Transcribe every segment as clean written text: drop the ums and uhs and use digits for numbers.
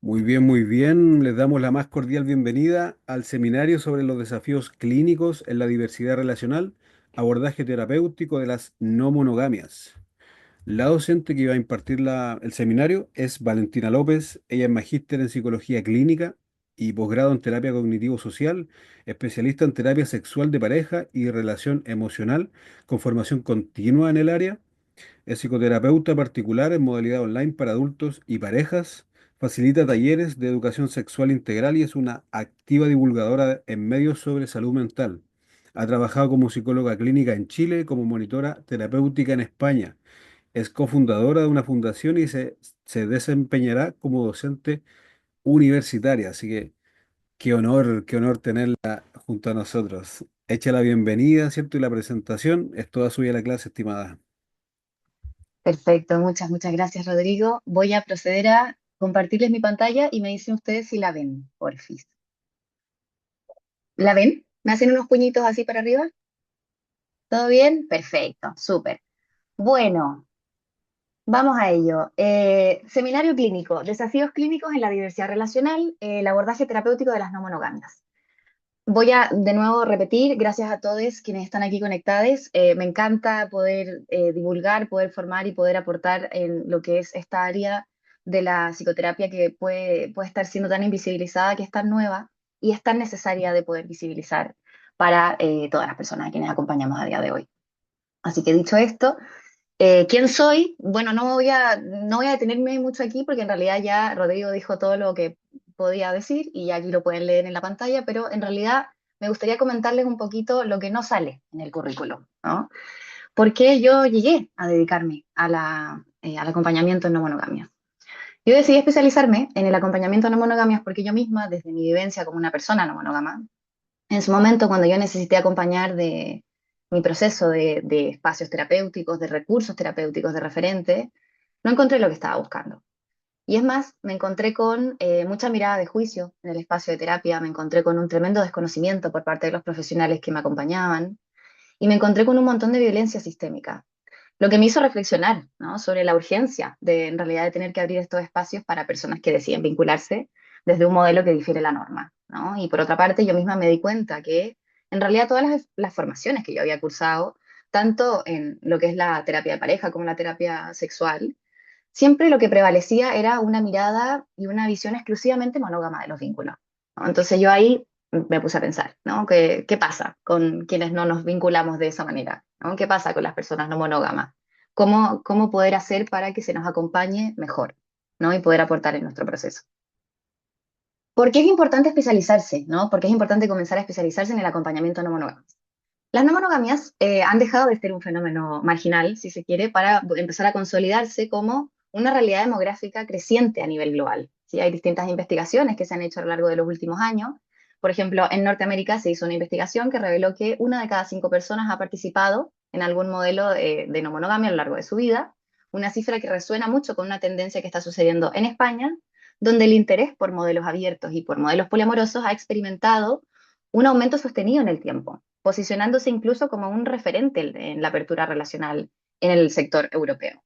Muy bien, muy bien. Les damos la más cordial bienvenida al seminario sobre los desafíos clínicos en la diversidad relacional, abordaje terapéutico de las no monogamias. La docente que va a impartir el seminario es Valentina López. Ella es magíster en psicología clínica y posgrado en terapia cognitivo-social, especialista en terapia sexual de pareja y relación emocional, con formación continua en el área. Es psicoterapeuta particular en modalidad online para adultos y parejas. Facilita talleres de educación sexual integral y es una activa divulgadora en medios sobre salud mental. Ha trabajado como psicóloga clínica en Chile, como monitora terapéutica en España. Es cofundadora de una fundación y se desempeñará como docente universitaria. Así que qué honor tenerla junto a nosotros. Echa la bienvenida, ¿cierto? Y la presentación es toda suya la clase, estimada. Perfecto, muchas gracias, Rodrigo. Voy a proceder a compartirles mi pantalla y me dicen ustedes si la ven, porfis. ¿La ven? ¿Me hacen unos puñitos así para arriba? ¿Todo bien? Perfecto, súper. Bueno, vamos a ello. Seminario clínico, desafíos clínicos en la diversidad relacional, el abordaje terapéutico de las no monogamias. Voy a de nuevo repetir, gracias a todos quienes están aquí conectados. Me encanta poder divulgar, poder formar y poder aportar en lo que es esta área de la psicoterapia que puede estar siendo tan invisibilizada, que es tan nueva y es tan necesaria de poder visibilizar para todas las personas a quienes acompañamos a día de hoy. Así que dicho esto, ¿quién soy? Bueno, no voy a detenerme mucho aquí porque en realidad ya Rodrigo dijo todo lo que podía decir y ya aquí lo pueden leer en la pantalla, pero en realidad me gustaría comentarles un poquito lo que no sale en el currículum, ¿no? ¿Por qué yo llegué a dedicarme al acompañamiento en no monogamias? Yo decidí especializarme en el acompañamiento en no monogamias porque yo misma, desde mi vivencia como una persona no monógama, en su momento, cuando yo necesité acompañar de mi proceso de espacios terapéuticos, de recursos terapéuticos, de referente, no encontré lo que estaba buscando. Y es más, me encontré con mucha mirada de juicio en el espacio de terapia, me encontré con un tremendo desconocimiento por parte de los profesionales que me acompañaban y me encontré con un montón de violencia sistémica. Lo que me hizo reflexionar, ¿no?, sobre la urgencia de, en realidad, de tener que abrir estos espacios para personas que deciden vincularse desde un modelo que difiere la norma, ¿no? Y por otra parte, yo misma me di cuenta que en realidad todas las formaciones que yo había cursado, tanto en lo que es la terapia de pareja como la terapia sexual, siempre lo que prevalecía era una mirada y una visión exclusivamente monógama de los vínculos, ¿no? Entonces yo ahí me puse a pensar, ¿no? ¿Qué pasa con quienes no nos vinculamos de esa manera? ¿No? ¿Qué pasa con las personas no monógamas? ¿Cómo poder hacer para que se nos acompañe mejor, ¿no? Y poder aportar en nuestro proceso? ¿Por qué es importante especializarse, ¿no? ¿Por qué es importante comenzar a especializarse en el acompañamiento no monógamo? Las no monogamias han dejado de ser un fenómeno marginal, si se quiere, para empezar a consolidarse como una realidad demográfica creciente a nivel global. ¿Sí? Hay distintas investigaciones que se han hecho a lo largo de los últimos años. Por ejemplo, en Norteamérica se hizo una investigación que reveló que una de cada 5 personas ha participado en algún modelo de no monogamia a lo largo de su vida, una cifra que resuena mucho con una tendencia que está sucediendo en España, donde el interés por modelos abiertos y por modelos poliamorosos ha experimentado un aumento sostenido en el tiempo, posicionándose incluso como un referente en la apertura relacional en el sector europeo.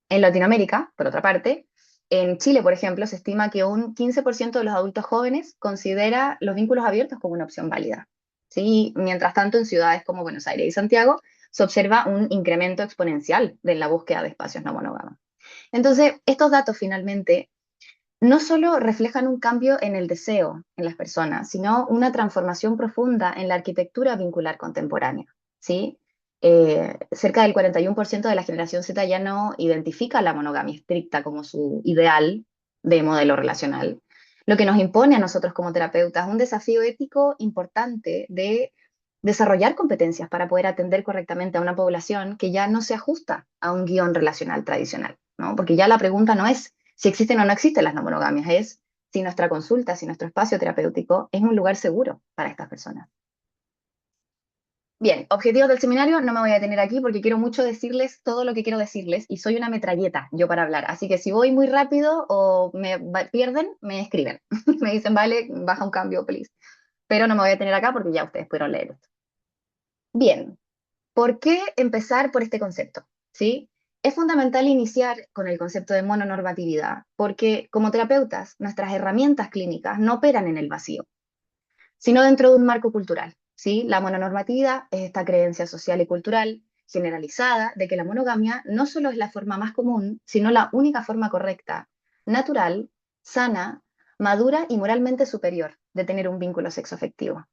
En Latinoamérica, por otra parte, en Chile, por ejemplo, se estima que un 15% de los adultos jóvenes considera los vínculos abiertos como una opción válida. ¿Sí? Mientras tanto, en ciudades como Buenos Aires y Santiago se observa un incremento exponencial de la búsqueda de espacios no monógamos. Entonces, estos datos finalmente no solo reflejan un cambio en el deseo en las personas, sino una transformación profunda en la arquitectura vincular contemporánea, ¿sí? Cerca del 41% de la generación Z ya no identifica la monogamia estricta como su ideal de modelo relacional, lo que nos impone a nosotros como terapeutas un desafío ético importante de desarrollar competencias para poder atender correctamente a una población que ya no se ajusta a un guión relacional tradicional, ¿no? Porque ya la pregunta no es si existen o no existen las no monogamias, es si nuestra consulta, si nuestro espacio terapéutico es un lugar seguro para estas personas. Bien, objetivos del seminario, no me voy a detener aquí porque quiero mucho decirles todo lo que quiero decirles y soy una metralleta yo para hablar, así que si voy muy rápido o pierden, me escriben, me dicen, vale, baja un cambio, please, pero no me voy a detener acá porque ya ustedes pudieron leer esto. Bien, ¿por qué empezar por este concepto? ¿Sí? Es fundamental iniciar con el concepto de mononormatividad, porque como terapeutas, nuestras herramientas clínicas no operan en el vacío, sino dentro de un marco cultural. ¿Sí? La mononormatividad es esta creencia social y cultural generalizada de que la monogamia no solo es la forma más común, sino la única forma correcta, natural, sana, madura y moralmente superior de tener un vínculo sexoafectivo.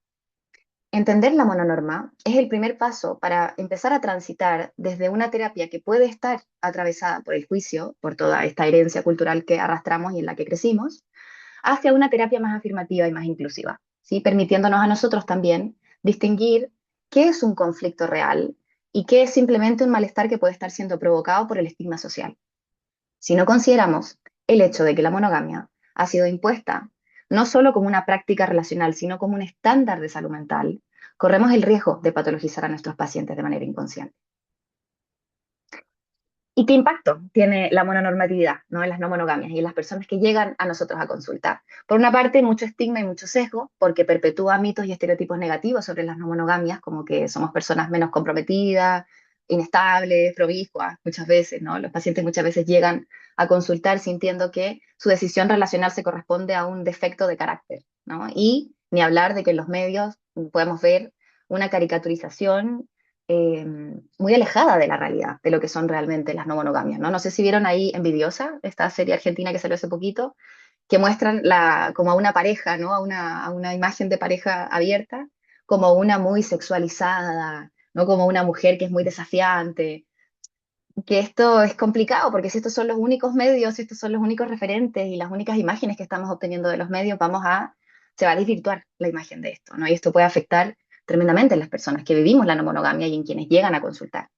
Entender la mononorma es el primer paso para empezar a transitar desde una terapia que puede estar atravesada por el juicio, por toda esta herencia cultural que arrastramos y en la que crecimos, hacia una terapia más afirmativa y más inclusiva, ¿sí? Permitiéndonos a nosotros también distinguir qué es un conflicto real y qué es simplemente un malestar que puede estar siendo provocado por el estigma social. Si no consideramos el hecho de que la monogamia ha sido impuesta no solo como una práctica relacional, sino como un estándar de salud mental, corremos el riesgo de patologizar a nuestros pacientes de manera inconsciente. ¿Y qué impacto tiene la mononormatividad, ¿no? En las no monogamias y en las personas que llegan a nosotros a consultar? Por una parte, mucho estigma y mucho sesgo, porque perpetúa mitos y estereotipos negativos sobre las no monogamias, como que somos personas menos comprometidas, inestables, promiscuas, muchas veces, ¿no? Los pacientes muchas veces llegan a consultar sintiendo que su decisión relacional se corresponde a un defecto de carácter, ¿no? Y ni hablar de que en los medios podemos ver una caricaturización eh, muy alejada de la realidad, de lo que son realmente las no monogamias, ¿no? No sé si vieron ahí Envidiosa, esta serie argentina que salió hace poquito, que muestran como a una pareja, ¿no? A una imagen de pareja abierta, como una muy sexualizada, ¿no? Como una mujer que es muy desafiante, que esto es complicado, porque si estos son los únicos medios, si estos son los únicos referentes y las únicas imágenes que estamos obteniendo de los medios, se va a desvirtuar la imagen de esto, ¿no? Y esto puede afectar tremendamente a las personas que vivimos la no monogamia y en quienes llegan a consultar.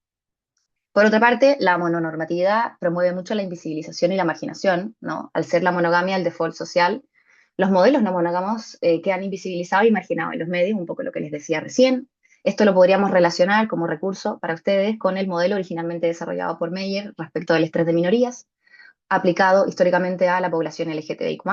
Por otra parte, la mononormatividad promueve mucho la invisibilización y la marginación, ¿no? Al ser la monogamia el default social, los modelos no monógamos quedan invisibilizados y marginados en los medios, un poco lo que les decía recién. Esto lo podríamos relacionar como recurso para ustedes con el modelo originalmente desarrollado por Meyer respecto del estrés de minorías, aplicado históricamente a la población LGTBIQ+,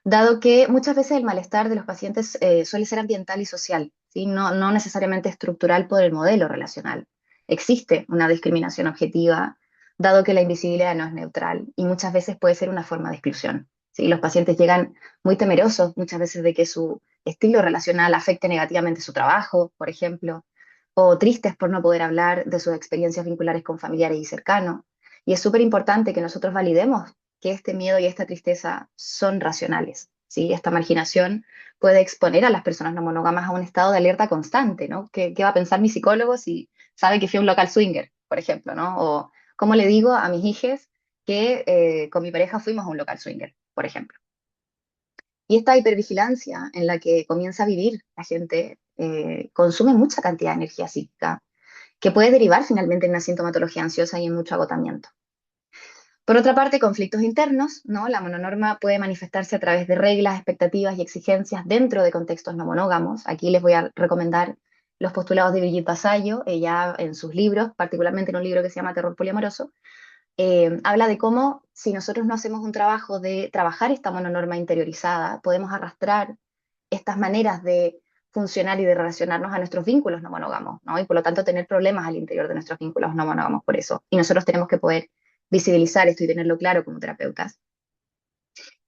dado que muchas veces el malestar de los pacientes suele ser ambiental y social, ¿sí? No necesariamente estructural por el modelo relacional. Existe una discriminación objetiva, dado que la invisibilidad no es neutral y muchas veces puede ser una forma de exclusión, ¿sí? Los pacientes llegan muy temerosos muchas veces de que su estilo relacional afecte negativamente su trabajo, por ejemplo, o tristes por no poder hablar de sus experiencias vinculares con familiares y cercanos. Y es súper importante que nosotros validemos que este miedo y esta tristeza son racionales, ¿sí? Esta marginación puede exponer a las personas no monógamas a un estado de alerta constante, ¿no? ¿Qué va a pensar mi psicólogo si sabe que fui a un local swinger, por ejemplo, ¿no? O cómo le digo a mis hijas que con mi pareja fuimos a un local swinger, por ejemplo. Y esta hipervigilancia en la que comienza a vivir la gente consume mucha cantidad de energía psíquica, que puede derivar finalmente en una sintomatología ansiosa y en mucho agotamiento. Por otra parte, conflictos internos, ¿no? La mononorma puede manifestarse a través de reglas, expectativas y exigencias dentro de contextos no monógamos. Aquí les voy a recomendar los postulados de Brigitte Vasallo, ella en sus libros, particularmente en un libro que se llama Terror Poliamoroso, habla de cómo si nosotros no hacemos un trabajo de trabajar esta mononorma interiorizada, podemos arrastrar estas maneras de funcionar y de relacionarnos a nuestros vínculos no monógamos, ¿no? Y por lo tanto tener problemas al interior de nuestros vínculos no monógamos por eso. Y nosotros tenemos que poder visibilizar esto y tenerlo claro como terapeutas.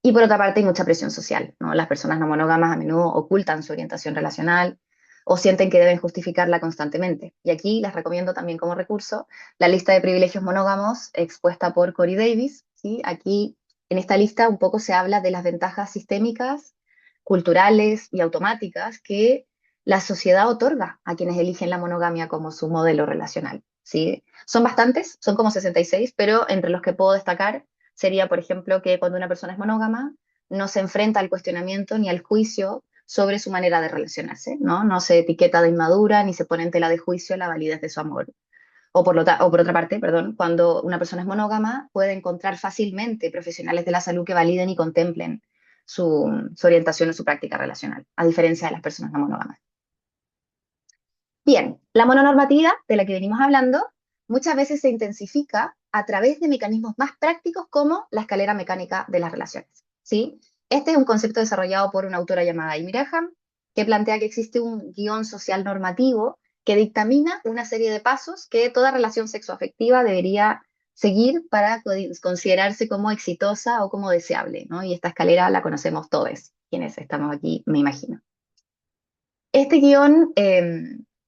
Y por otra parte hay mucha presión social, ¿no? Las personas no monógamas a menudo ocultan su orientación relacional o sienten que deben justificarla constantemente. Y aquí les recomiendo también como recurso la lista de privilegios monógamos expuesta por Corey Davis, ¿sí? Aquí en esta lista un poco se habla de las ventajas sistémicas, culturales y automáticas que la sociedad otorga a quienes eligen la monogamia como su modelo relacional, ¿sí? Son bastantes, son como 66, pero entre los que puedo destacar sería, por ejemplo, que cuando una persona es monógama, no se enfrenta al cuestionamiento ni al juicio sobre su manera de relacionarse, ¿no? No se etiqueta de inmadura ni se pone en tela de juicio la validez de su amor. O por otra parte, perdón, cuando una persona es monógama, puede encontrar fácilmente profesionales de la salud que validen y contemplen su orientación o su práctica relacional, a diferencia de las personas no monógamas. Bien, la mononormatividad de la que venimos hablando muchas veces se intensifica a través de mecanismos más prácticos como la escalera mecánica de las relaciones, ¿sí? Este es un concepto desarrollado por una autora llamada Amy Graham, que plantea que existe un guión social normativo que dictamina una serie de pasos que toda relación sexoafectiva debería seguir para considerarse como exitosa o como deseable, ¿no? Y esta escalera la conocemos todos, quienes estamos aquí, me imagino. Este guión,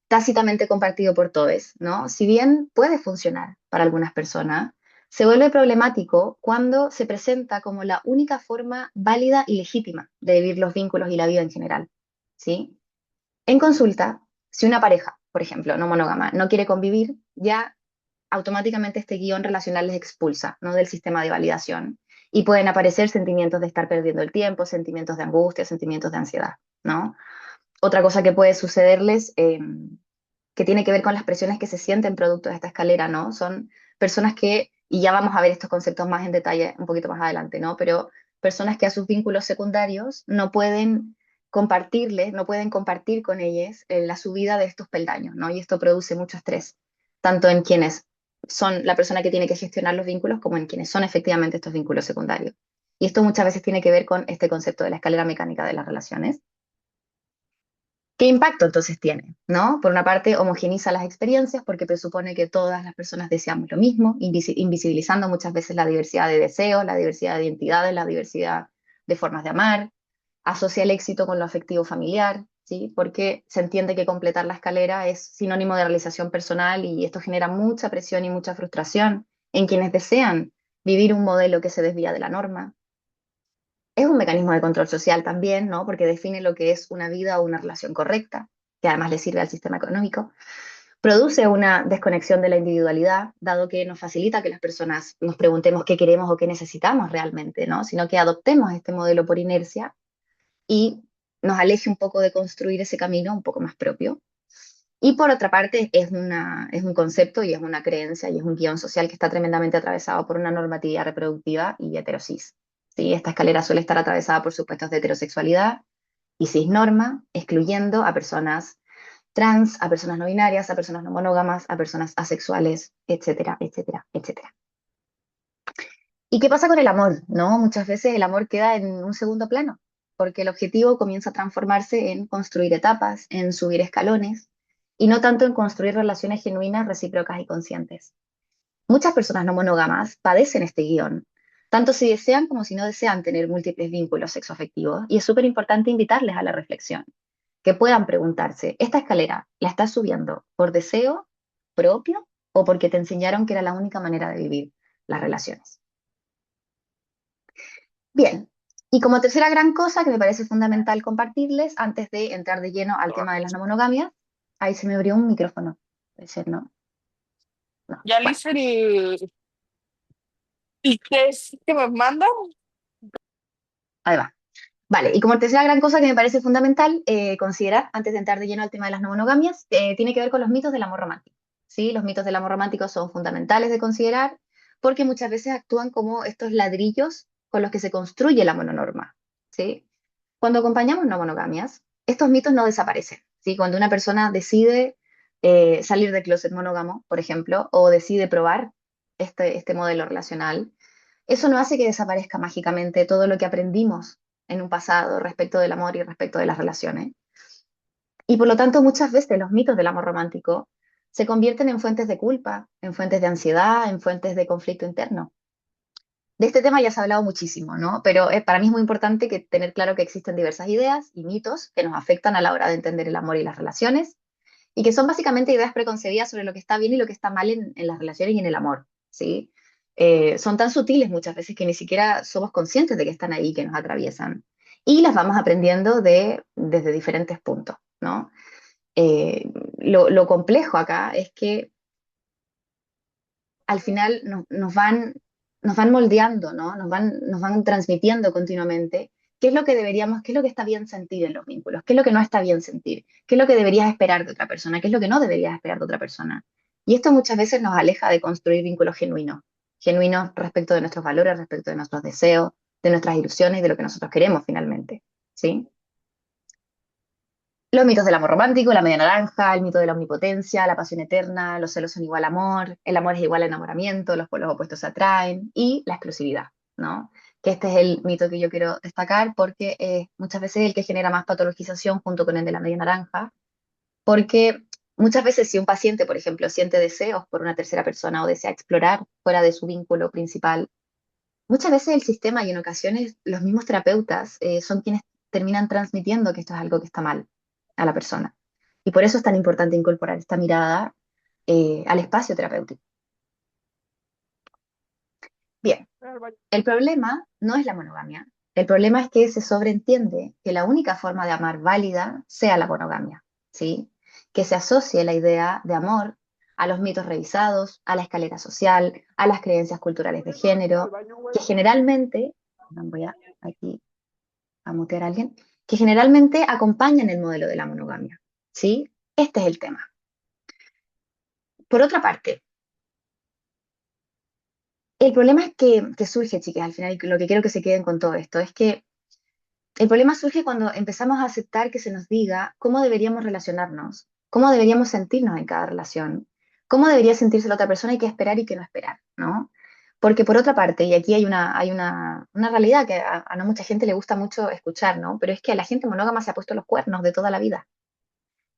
tácitamente compartido por todos, ¿no? Si bien puede funcionar para algunas personas, se vuelve problemático cuando se presenta como la única forma válida y legítima de vivir los vínculos y la vida en general, ¿sí? En consulta, si una pareja, por ejemplo, no monógama, no quiere convivir, ya automáticamente este guión relacional les expulsa, ¿no? Del sistema de validación y pueden aparecer sentimientos de estar perdiendo el tiempo, sentimientos de angustia, sentimientos de ansiedad, ¿no? Otra cosa que puede sucederles, que tiene que ver con las presiones que se sienten producto de esta escalera, ¿no? Son personas que, y ya vamos a ver estos conceptos más en detalle un poquito más adelante, ¿no? Pero personas que a sus vínculos secundarios no pueden compartirles, no pueden compartir con ellos la subida de estos peldaños, ¿no? Y esto produce mucho estrés, tanto en quienes son la persona que tiene que gestionar los vínculos como en quienes son efectivamente estos vínculos secundarios. Y esto muchas veces tiene que ver con este concepto de la escalera mecánica de las relaciones. ¿Qué impacto entonces tiene? ¿No? Por una parte, homogeneiza las experiencias porque presupone que todas las personas deseamos lo mismo, invisibilizando muchas veces la diversidad de deseos, la diversidad de identidades, la diversidad de formas de amar. Asocia el éxito con lo afectivo familiar, ¿sí? Porque se entiende que completar la escalera es sinónimo de realización personal y esto genera mucha presión y mucha frustración en quienes desean vivir un modelo que se desvía de la norma. Es un mecanismo de control social también, ¿no? Porque define lo que es una vida o una relación correcta, que además le sirve al sistema económico. Produce una desconexión de la individualidad, dado que nos facilita que las personas nos preguntemos qué queremos o qué necesitamos realmente, ¿no? Sino que adoptemos este modelo por inercia y nos aleje un poco de construir ese camino un poco más propio. Y por otra parte, es un concepto y es una creencia y es un guión social que está tremendamente atravesado por una normatividad reproductiva y heterosis. ¿Sí? Esta escalera suele estar atravesada por supuestos de heterosexualidad y cisnorma, excluyendo a personas trans, a personas no binarias, a personas no monógamas, a personas asexuales, etcétera, etcétera, etcétera. ¿Y qué pasa con el amor? ¿No? Muchas veces el amor queda en un segundo plano, porque el objetivo comienza a transformarse en construir etapas, en subir escalones, y no tanto en construir relaciones genuinas, recíprocas y conscientes. Muchas personas no monógamas padecen este guión, tanto si desean como si no desean tener múltiples vínculos sexoafectivos, y es súper importante invitarles a la reflexión, que puedan preguntarse, ¿esta escalera la estás subiendo por deseo propio o porque te enseñaron que era la única manera de vivir las relaciones? Bien, y como tercera gran cosa que me parece fundamental compartirles antes de entrar de lleno al tema de las no monogamias, ahí se me abrió un micrófono, puede ser, ¿no? No, Ya le bueno, hice el test que me mandan. ahí va. Vale, y como tercera gran cosa que me parece fundamental considerar antes de entrar de lleno al tema de las no monogamias, tiene que ver con los mitos del amor romántico. ¿Sí? Los mitos del amor romántico son fundamentales de considerar porque muchas veces actúan como estos ladrillos con los que se construye la mononorma. ¿Sí? Cuando acompañamos no monogamias, estos mitos no desaparecen, ¿sí? Cuando una persona decide salir del closet monógamo, por ejemplo, o decide probar este modelo relacional, eso no hace que desaparezca mágicamente todo lo que aprendimos en un pasado respecto del amor y respecto de las relaciones. Y por lo tanto, muchas veces los mitos del amor romántico se convierten en fuentes de culpa, en fuentes de ansiedad, en fuentes de conflicto interno. De este tema ya se ha hablado muchísimo, ¿no? Pero para mí es muy importante tener claro que existen diversas ideas y mitos que nos afectan a la hora de entender el amor y las relaciones, y que son básicamente ideas preconcebidas sobre lo que está bien y lo que está mal en las relaciones y en el amor, ¿sí? Son tan sutiles muchas veces que ni siquiera somos conscientes de que están ahí, que nos atraviesan. Y las vamos aprendiendo desde diferentes puntos, ¿no? Lo complejo acá es que al final nos van moldeando, ¿no? Nos van transmitiendo continuamente qué es lo que deberíamos, qué es lo que está bien sentir en los vínculos, qué es lo que no está bien sentir, qué es lo que deberías esperar de otra persona, qué es lo que no deberías esperar de otra persona. Y esto muchas veces nos aleja de construir vínculos genuinos, genuinos respecto de nuestros valores, respecto de nuestros deseos, de nuestras ilusiones y de lo que nosotros queremos finalmente, ¿sí? Los mitos del amor romántico, la media naranja, el mito de la omnipotencia, la pasión eterna, los celos son igual a amor, el amor es igual a enamoramiento, los polos opuestos se atraen y la exclusividad, ¿no? Que este es el mito que yo quiero destacar porque es muchas veces el que genera más patologización junto con el de la media naranja, porque Muchas veces si un paciente, por ejemplo, siente deseos por una tercera persona o desea explorar fuera de su vínculo principal, muchas veces el sistema y en ocasiones los mismos terapeutas son quienes terminan transmitiendo que esto es algo que está mal a la persona. Y por eso es tan importante incorporar esta mirada al espacio terapéutico. Bien, el problema no es la monogamia. El problema es que se sobreentiende que la única forma de amar válida sea la monogamia, ¿sí? Que se asocie la idea de amor a los mitos revisados, a la escalera social, a las creencias culturales de género, que generalmente, perdón, voy a aquí a mutear a alguien, que generalmente acompañan el modelo de la monogamia, ¿sí? Este es el tema. Por otra parte, el problema es que surge, chicas, al final, y lo que quiero que se queden con todo esto, es que el problema surge cuando empezamos a aceptar que se nos diga cómo deberíamos relacionarnos, cómo deberíamos sentirnos en cada relación, cómo debería sentirse la otra persona y qué esperar y qué no esperar, ¿no? Porque por otra parte, y aquí hay una realidad que a no mucha gente le gusta mucho escuchar, ¿no? Pero es que a la gente monógama se ha puesto los cuernos de toda la vida.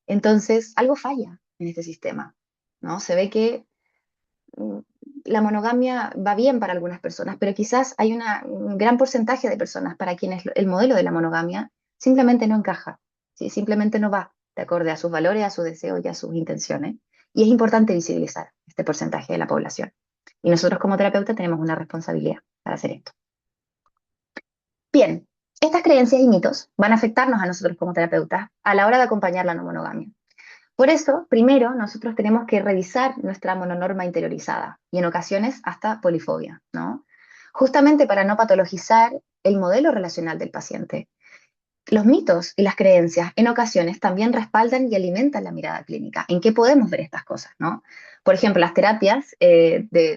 Entonces, algo falla en este sistema, ¿no? Se ve que mm, la monogamia va bien para algunas personas, pero quizás hay un gran porcentaje de personas para quienes el modelo de la monogamia simplemente no encaja, ¿sí? Simplemente no va de acorde a sus valores, a sus deseos y a sus intenciones. Y es importante visibilizar este porcentaje de la población. Y nosotros como terapeutas tenemos una responsabilidad para hacer esto. Bien, estas creencias y mitos van a afectarnos a nosotros como terapeutas a la hora de acompañar la no monogamia. Por eso, primero, nosotros tenemos que revisar nuestra mononorma interiorizada y en ocasiones hasta polifobia, ¿no? Justamente para no patologizar el modelo relacional del paciente. Los mitos y las creencias en ocasiones también respaldan y alimentan la mirada clínica. ¿En qué podemos ver estas cosas, no? Por ejemplo, las terapias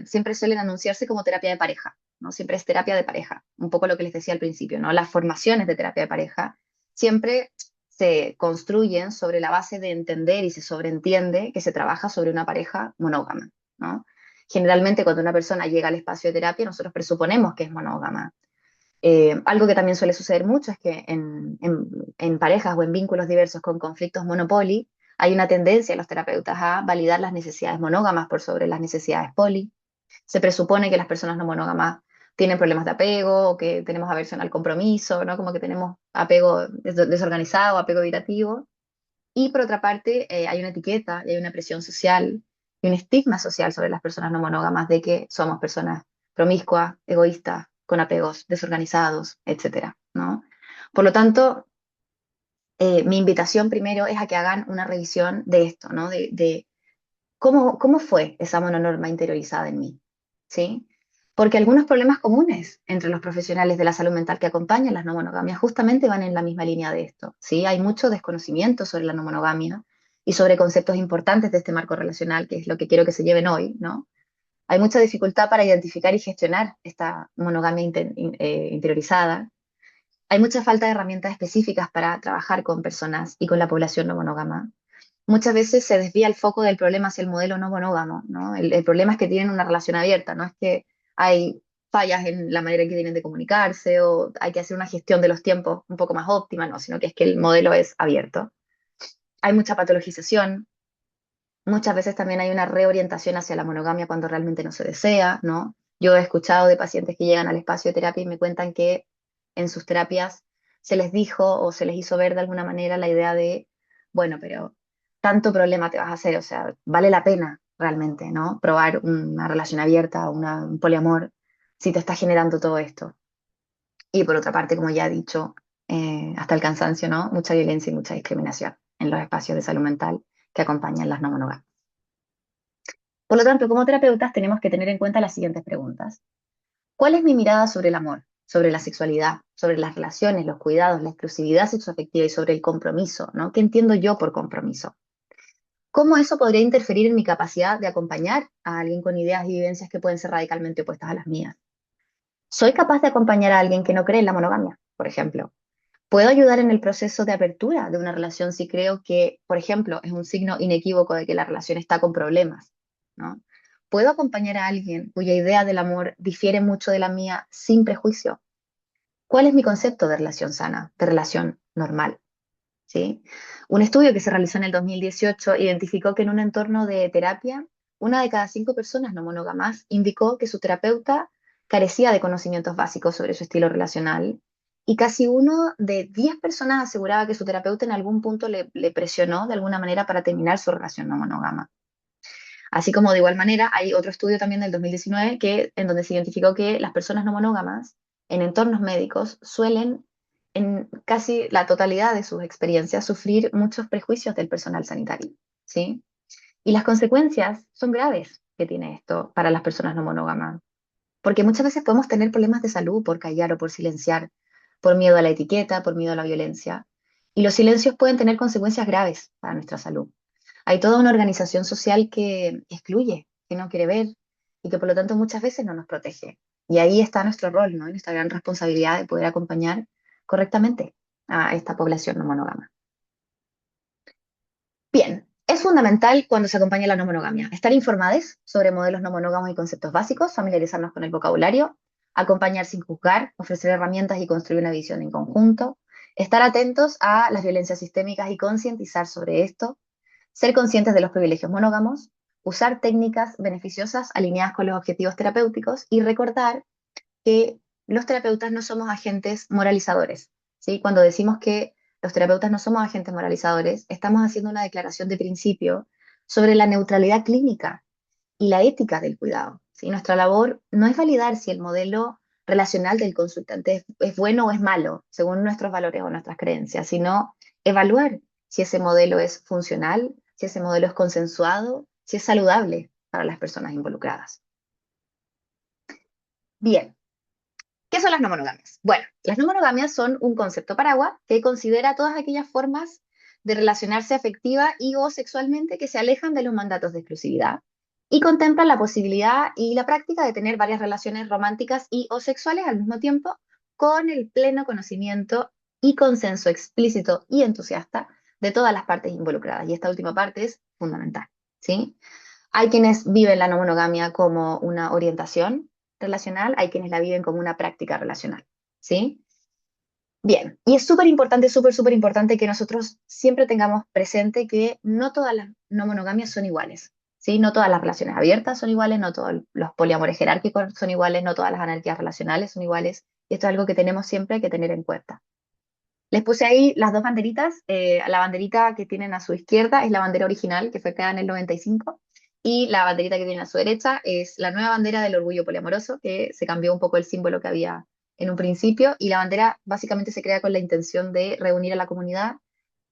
siempre suelen anunciarse como terapia de pareja, ¿no? Siempre es terapia de pareja, un poco lo que les decía al principio, ¿no? Las formaciones de terapia de pareja siempre se construyen sobre la base de entender y se sobreentiende que se trabaja sobre una pareja monógama, ¿no? Generalmente cuando una persona llega al espacio de terapia, nosotros presuponemos que es monógama. Algo que también suele suceder mucho es que en parejas o en vínculos diversos con conflictos monopoly, hay una tendencia en los terapeutas a validar las necesidades monógamas por sobre las necesidades poli. Se presupone que las personas no monógamas tienen problemas de apego o que tenemos aversión al compromiso, ¿no? Como que tenemos apego desorganizado, apego evitativo. Y por otra parte, hay una etiqueta y hay una presión social y un estigma social sobre las personas no monógamas de que somos personas promiscuas, egoístas, con apegos desorganizados, etcétera, ¿no? Por lo tanto, mi invitación primero es a que hagan una revisión de esto, ¿no? De cómo fue esa mononorma interiorizada en mí, ¿sí? Porque algunos problemas comunes entre los profesionales de la salud mental que acompañan las no monogamias justamente van en la misma línea de esto, ¿sí? Hay mucho desconocimiento sobre la no monogamia y sobre conceptos importantes de este marco relacional, que es lo que quiero que se lleven hoy, ¿no? Hay mucha dificultad para identificar y gestionar esta monogamia interiorizada. Hay mucha falta de herramientas específicas para trabajar con personas y con la población no monógama. Muchas veces se desvía el foco del problema hacia el modelo no monógamo, ¿no? El problema es que tienen una relación abierta, no es que hay fallas en la manera en que tienen de comunicarse o hay que hacer una gestión de los tiempos un poco más óptima, no, sino que es que el modelo es abierto. Hay mucha patologización, muchas veces también hay una reorientación hacia la monogamia cuando realmente no se desea, ¿no? Yo he escuchado de pacientes que llegan al espacio de terapia y me cuentan que en sus terapias se les dijo o se les hizo ver de alguna manera la idea de, bueno, pero tanto problema te vas a hacer, o sea, vale la pena realmente, ¿no? Probar una relación abierta, un poliamor, si te está generando todo esto. Y por otra parte, como ya he dicho, hasta el cansancio, ¿no? Mucha violencia y mucha discriminación en los espacios de salud mental que acompañan las no monogamias. Por lo tanto, como terapeutas tenemos que tener en cuenta las siguientes preguntas. ¿Cuál es mi mirada sobre el amor, sobre la sexualidad, sobre las relaciones, los cuidados, la exclusividad sexoafectiva y sobre el compromiso, ¿no? ¿Qué entiendo yo por compromiso? ¿Cómo eso podría interferir en mi capacidad de acompañar a alguien con ideas y vivencias que pueden ser radicalmente opuestas a las mías? ¿Soy capaz de acompañar a alguien que no cree en la monogamia, por ejemplo? ¿Puedo ayudar en el proceso de apertura de una relación si creo que, por ejemplo, es un signo inequívoco de que la relación está con problemas, ¿no? ¿Puedo acompañar a alguien cuya idea del amor difiere mucho de la mía sin prejuicio? ¿Cuál es mi concepto de relación sana, de relación normal? ¿sí? Un estudio que se realizó en el 2018 identificó que en un entorno de terapia, una de cada 5 personas no monógamas indicó que su terapeuta carecía de conocimientos básicos sobre su estilo relacional y casi 1 de 10 personas aseguraba que su terapeuta en algún punto le presionó de alguna manera para terminar su relación no monógama. Así como de igual manera hay otro estudio también del 2019 en donde se identificó que las personas no monógamas en entornos médicos suelen en casi la totalidad de sus experiencias sufrir muchos prejuicios del personal sanitario, ¿sí? Y las consecuencias son graves que tiene esto para las personas no monógamas, porque muchas veces podemos tener problemas de salud por callar o por silenciar, por miedo a la etiqueta, por miedo a la violencia, y los silencios pueden tener consecuencias graves para nuestra salud. Hay toda una organización social que excluye, que no quiere ver y que por lo tanto muchas veces no nos protege. Y ahí está nuestro rol, ¿no? Y nuestra gran responsabilidad de poder acompañar correctamente a esta población no monógama. Bien, es fundamental cuando se acompaña la no monogamia estar informados sobre modelos no monógamos y conceptos básicos, familiarizarnos con el vocabulario, acompañar sin juzgar, ofrecer herramientas y construir una visión en conjunto, estar atentos a las violencias sistémicas y concientizar sobre esto, ser conscientes de los privilegios monógamos, usar técnicas beneficiosas alineadas con los objetivos terapéuticos y recordar que los terapeutas no somos agentes moralizadores, ¿sí? Cuando decimos que los terapeutas no somos agentes moralizadores, estamos haciendo una declaración de principio sobre la neutralidad clínica y la ética del cuidado, ¿sí? Nuestra labor no es validar si el modelo relacional del consultante es bueno o es malo, según nuestros valores o nuestras creencias, sino evaluar si ese modelo es funcional, si ese modelo es consensuado, si es saludable para las personas involucradas. Bien, ¿qué son las no monogamias? Bueno, las no monogamias son un concepto paraguas que considera todas aquellas formas de relacionarse afectiva y o sexualmente que se alejan de los mandatos de exclusividad y contemplan la posibilidad y la práctica de tener varias relaciones románticas y o sexuales al mismo tiempo con el pleno conocimiento y consenso explícito y entusiasta de todas las partes involucradas. Y esta última parte es fundamental, ¿sí? Hay quienes viven la no monogamia como una orientación relacional, hay quienes la viven como una práctica relacional, ¿sí? Bien, y es súper importante, súper importante que nosotros siempre tengamos presente que no todas las no monogamias son iguales, ¿sí? No todas las relaciones abiertas son iguales, no todos los poliamores jerárquicos son iguales, no todas las anarquías relacionales son iguales, y esto es algo que tenemos siempre que tener en cuenta. Les puse ahí las dos banderitas. La banderita que tienen a su izquierda es la bandera original, que fue creada en el 95, y la banderita que tienen a su derecha es la nueva bandera del orgullo poliamoroso, que se cambió un poco el símbolo que había en un principio, y la bandera básicamente se crea con la intención de reunir a la comunidad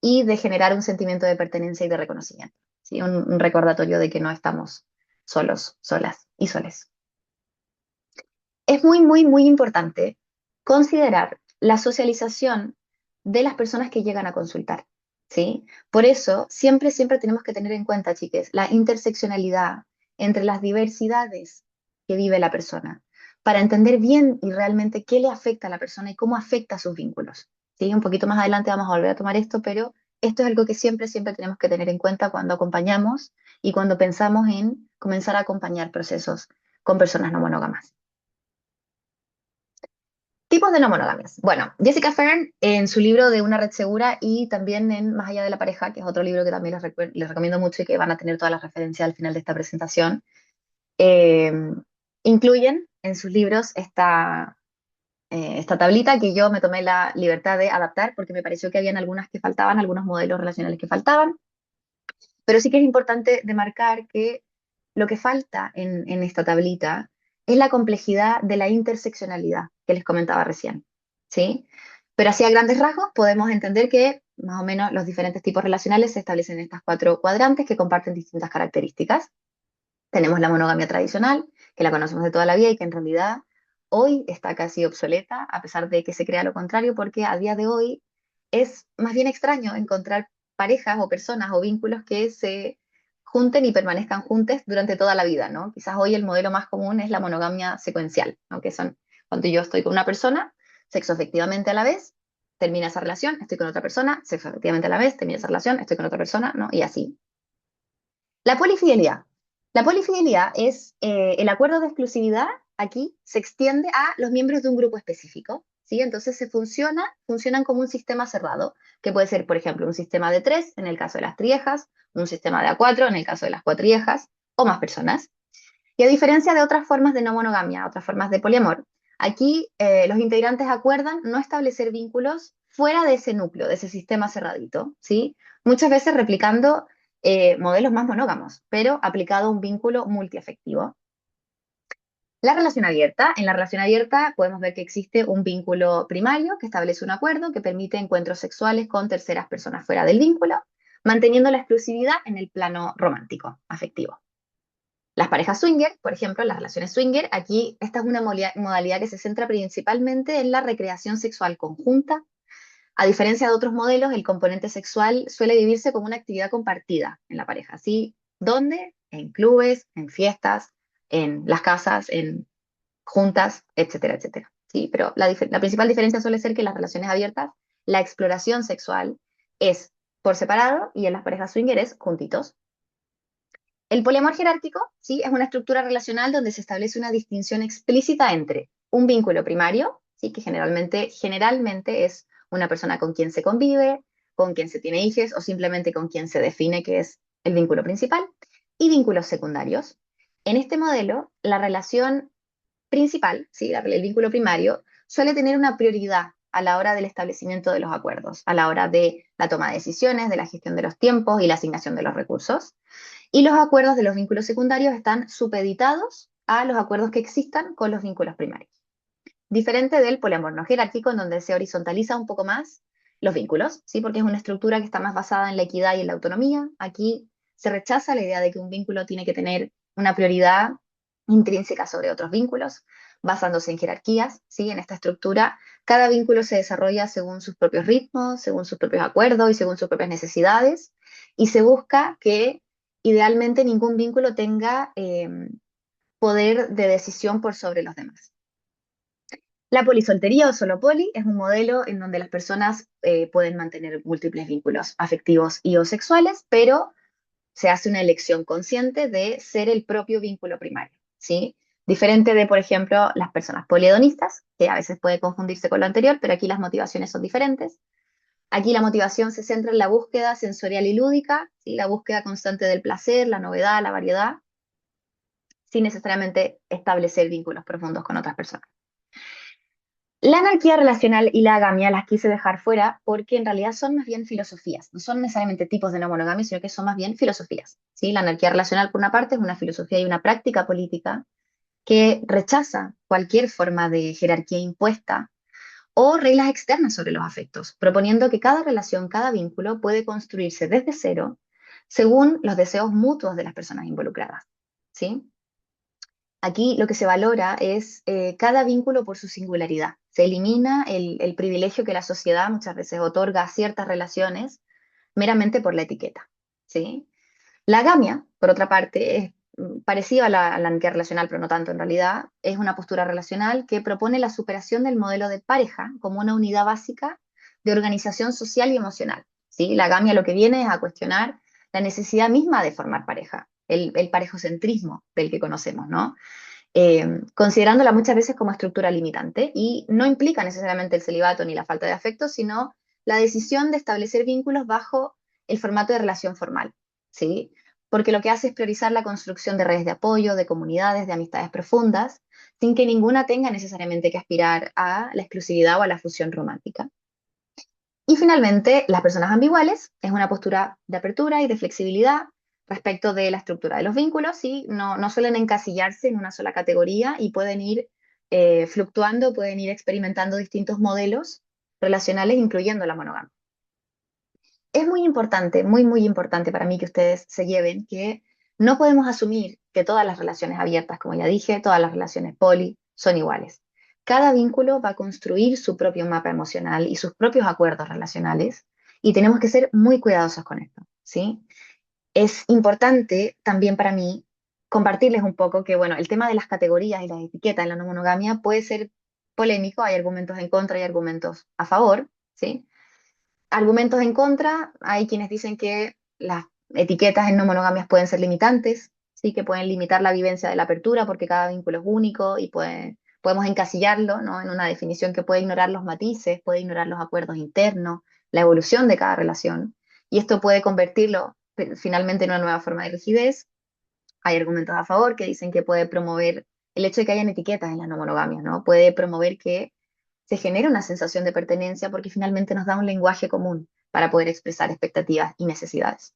y de generar un sentimiento de pertenencia y de reconocimiento, ¿sí? Un recordatorio de que no estamos solos, solas y soles. Es muy importante considerar la socialización de las personas que llegan a consultar, ¿sí? Por eso, siempre tenemos que tener en cuenta, chiques, la interseccionalidad entre las diversidades que vive la persona, para entender bien y realmente qué le afecta a la persona y cómo afecta a sus vínculos, ¿sí? Un poquito más adelante vamos a volver a tomar esto, pero esto es algo que siempre tenemos que tener en cuenta cuando acompañamos y cuando pensamos en comenzar a acompañar procesos con personas no monógamas. Tipos de no monogamias. Bueno, Jessica Fern en su libro de Una red segura y también en Más allá de la pareja, que es otro libro que también les recomiendo mucho y que van a tener todas las referencias al final de esta presentación, eh, incluyen en sus libros esta tablita que yo me tomé la libertad de adaptar porque me pareció que habían algunas que faltaban, algunos modelos relacionales que faltaban, pero sí que es importante demarcar que lo que falta en esta tablita es la complejidad de la interseccionalidad que les comentaba recién, ¿sí? Pero así a grandes rasgos podemos entender que más o menos los diferentes tipos relacionales se establecen en estas 4 cuadrantes que comparten distintas características. Tenemos la monogamia tradicional, que la conocemos de toda la vida y que en realidad hoy está casi obsoleta, a pesar de que se crea lo contrario, porque a día de hoy es más bien extraño encontrar parejas o personas o vínculos que se junten y permanezcan juntos durante toda la vida, ¿no? Quizás hoy el modelo más común es la monogamia secuencial, ¿no? Que son cuando yo estoy con una persona, sexo efectivamente a la vez, termina esa relación, estoy con otra persona, sexo efectivamente a la vez, termina esa relación, estoy con otra persona, ¿no? Y así. La polifidelidad. La polifidelidad es el acuerdo de exclusividad, aquí se extiende a los miembros de un grupo específico, ¿sí? Entonces funcionan como un sistema cerrado, que puede ser, por ejemplo, un sistema de tres en el caso de las triejas, un sistema de a cuatro en el caso de las cuatriejas, o más personas. Y a diferencia de otras formas de no monogamia, otras formas de poliamor, aquí los integrantes acuerdan no establecer vínculos fuera de ese núcleo, de ese sistema cerradito, ¿sí? Muchas veces replicando modelos más monógamos, pero aplicado a un vínculo multiafectivo. La relación abierta. En la relación abierta podemos ver que existe un vínculo primario que establece un acuerdo que permite encuentros sexuales con terceras personas fuera del vínculo, manteniendo la exclusividad en el plano romántico, afectivo. Las parejas swinger, por ejemplo, las relaciones swinger, aquí esta es una modalidad que se centra principalmente en la recreación sexual conjunta. A diferencia de otros modelos, el componente sexual suele vivirse como una actividad compartida en la pareja. ¿Sí? ¿Dónde? En clubes, en fiestas, en las casas, en juntas, etcétera, etcétera. ¿Sí? Pero la principal diferencia suele ser que en las relaciones abiertas, la exploración sexual es por separado y en las parejas swinger es juntitos. El poliamor jerárquico, ¿sí? Es una estructura relacional donde se establece una distinción explícita entre un vínculo primario, ¿sí? Que generalmente es una persona con quien se convive, con quien se tiene hijos o simplemente con quien se define que es el vínculo principal, y vínculos secundarios. En este modelo, la relación principal, ¿sí? El vínculo primario, suele tener una prioridad a la hora del establecimiento de los acuerdos, a la hora de la toma de decisiones, de la gestión de los tiempos y la asignación de los recursos. Y los acuerdos de los vínculos secundarios están supeditados a los acuerdos que existan con los vínculos primarios. Diferente del poliamor no jerárquico, en donde se horizontaliza un poco más los vínculos, ¿sí? Porque es una estructura que está más basada en la equidad y en la autonomía. Aquí se rechaza la idea de que un vínculo tiene que tener una prioridad intrínseca sobre otros vínculos, basándose en jerarquías, ¿sí? En esta estructura, cada vínculo se desarrolla según sus propios ritmos, según sus propios acuerdos y según sus propias necesidades, y se busca que idealmente ningún vínculo tenga poder de decisión por sobre los demás. La polisoltería o solo poli es un modelo en donde las personas pueden mantener múltiples vínculos afectivos y o sexuales, pero se hace una elección consciente de ser el propio vínculo primario, ¿sí? Diferente de, por ejemplo, las personas polihedonistas, que a veces puede confundirse con lo anterior, pero aquí las motivaciones son diferentes. Aquí la motivación se centra en la búsqueda sensorial y lúdica, ¿sí? La búsqueda constante del placer, la novedad, la variedad, sin necesariamente establecer vínculos profundos con otras personas. La anarquía relacional y la agamia las quise dejar fuera porque en realidad son más bien filosofías, no son necesariamente tipos de no monogamia, sino que son más bien filosofías, ¿sí? La anarquía relacional, por una parte, es una filosofía y una práctica política que rechaza cualquier forma de jerarquía impuesta o reglas externas sobre los afectos, proponiendo que cada relación, cada vínculo puede construirse desde cero según los deseos mutuos de las personas involucradas, ¿sí? Aquí lo que se valora es cada vínculo por su singularidad. Se elimina el privilegio que la sociedad muchas veces otorga a ciertas relaciones meramente por la etiqueta, ¿sí? La agamia, por otra parte, es parecida a la anarquía relacional, pero no tanto en realidad. Es una postura relacional que propone la superación del modelo de pareja como una unidad básica de organización social y emocional, ¿sí? La agamia lo que viene es a cuestionar la necesidad misma de formar pareja, el parejocentrismo del que conocemos, ¿no? Considerándola muchas veces como estructura limitante y no implica necesariamente el celibato ni la falta de afecto, sino la decisión de establecer vínculos bajo el formato de relación formal, ¿sí? Porque lo que hace es priorizar la construcción de redes de apoyo, de comunidades, de amistades profundas, sin que ninguna tenga necesariamente que aspirar a la exclusividad o a la fusión romántica. Y finalmente, las personas ambiguales es una postura de apertura y de flexibilidad respecto de la estructura de los vínculos y no suelen encasillarse en una sola categoría y pueden ir fluctuando, pueden ir experimentando distintos modelos relacionales, incluyendo la monogamia. Es muy importante, muy, muy importante para mí que ustedes se lleven que no podemos asumir que todas las relaciones abiertas, como ya dije, todas las relaciones poli son iguales. Cada vínculo va a construir su propio mapa emocional y sus propios acuerdos relacionales y tenemos que ser muy cuidadosos con esto, ¿sí? Es importante también para mí compartirles un poco que, bueno, el tema de las categorías y las etiquetas en la no monogamia puede ser polémico, hay argumentos en contra y argumentos a favor, ¿sí? Argumentos en contra, hay quienes dicen que las etiquetas en no monogamias pueden ser limitantes, sí que pueden limitar la vivencia de la apertura porque cada vínculo es único y podemos encasillarlo, ¿no? En una definición que puede ignorar los matices, puede ignorar los acuerdos internos, la evolución de cada relación, y esto puede convertirlo finalmente en una nueva forma de rigidez. Hay argumentos a favor que dicen que puede promover el hecho de que hayan etiquetas en las no monogamias, ¿no? Puede promover que se genere una sensación de pertenencia porque finalmente nos da un lenguaje común para poder expresar expectativas y necesidades.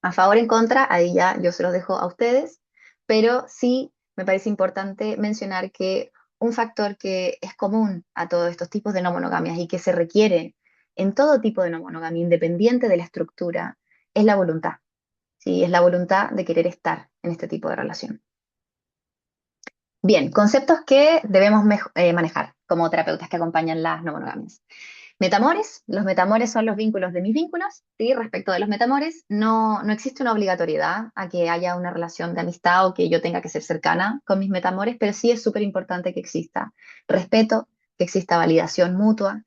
A favor, en contra, ahí ya yo se los dejo a ustedes, pero sí me parece importante mencionar que un factor que es común a todos estos tipos de no monogamias y que se requiere en todo tipo de no monogamia, independiente de la estructura, es la voluntad. ¿Sí? Es la voluntad de querer estar en este tipo de relación. Bien, conceptos que debemos manejar como terapeutas que acompañan las no monogamias. Metamores, los metamores son los vínculos de mis vínculos, ¿sí? Respecto de los metamores, no existe una obligatoriedad a que haya una relación de amistad o que yo tenga que ser cercana con mis metamores, pero sí es súper importante que exista respeto, que exista validación mutua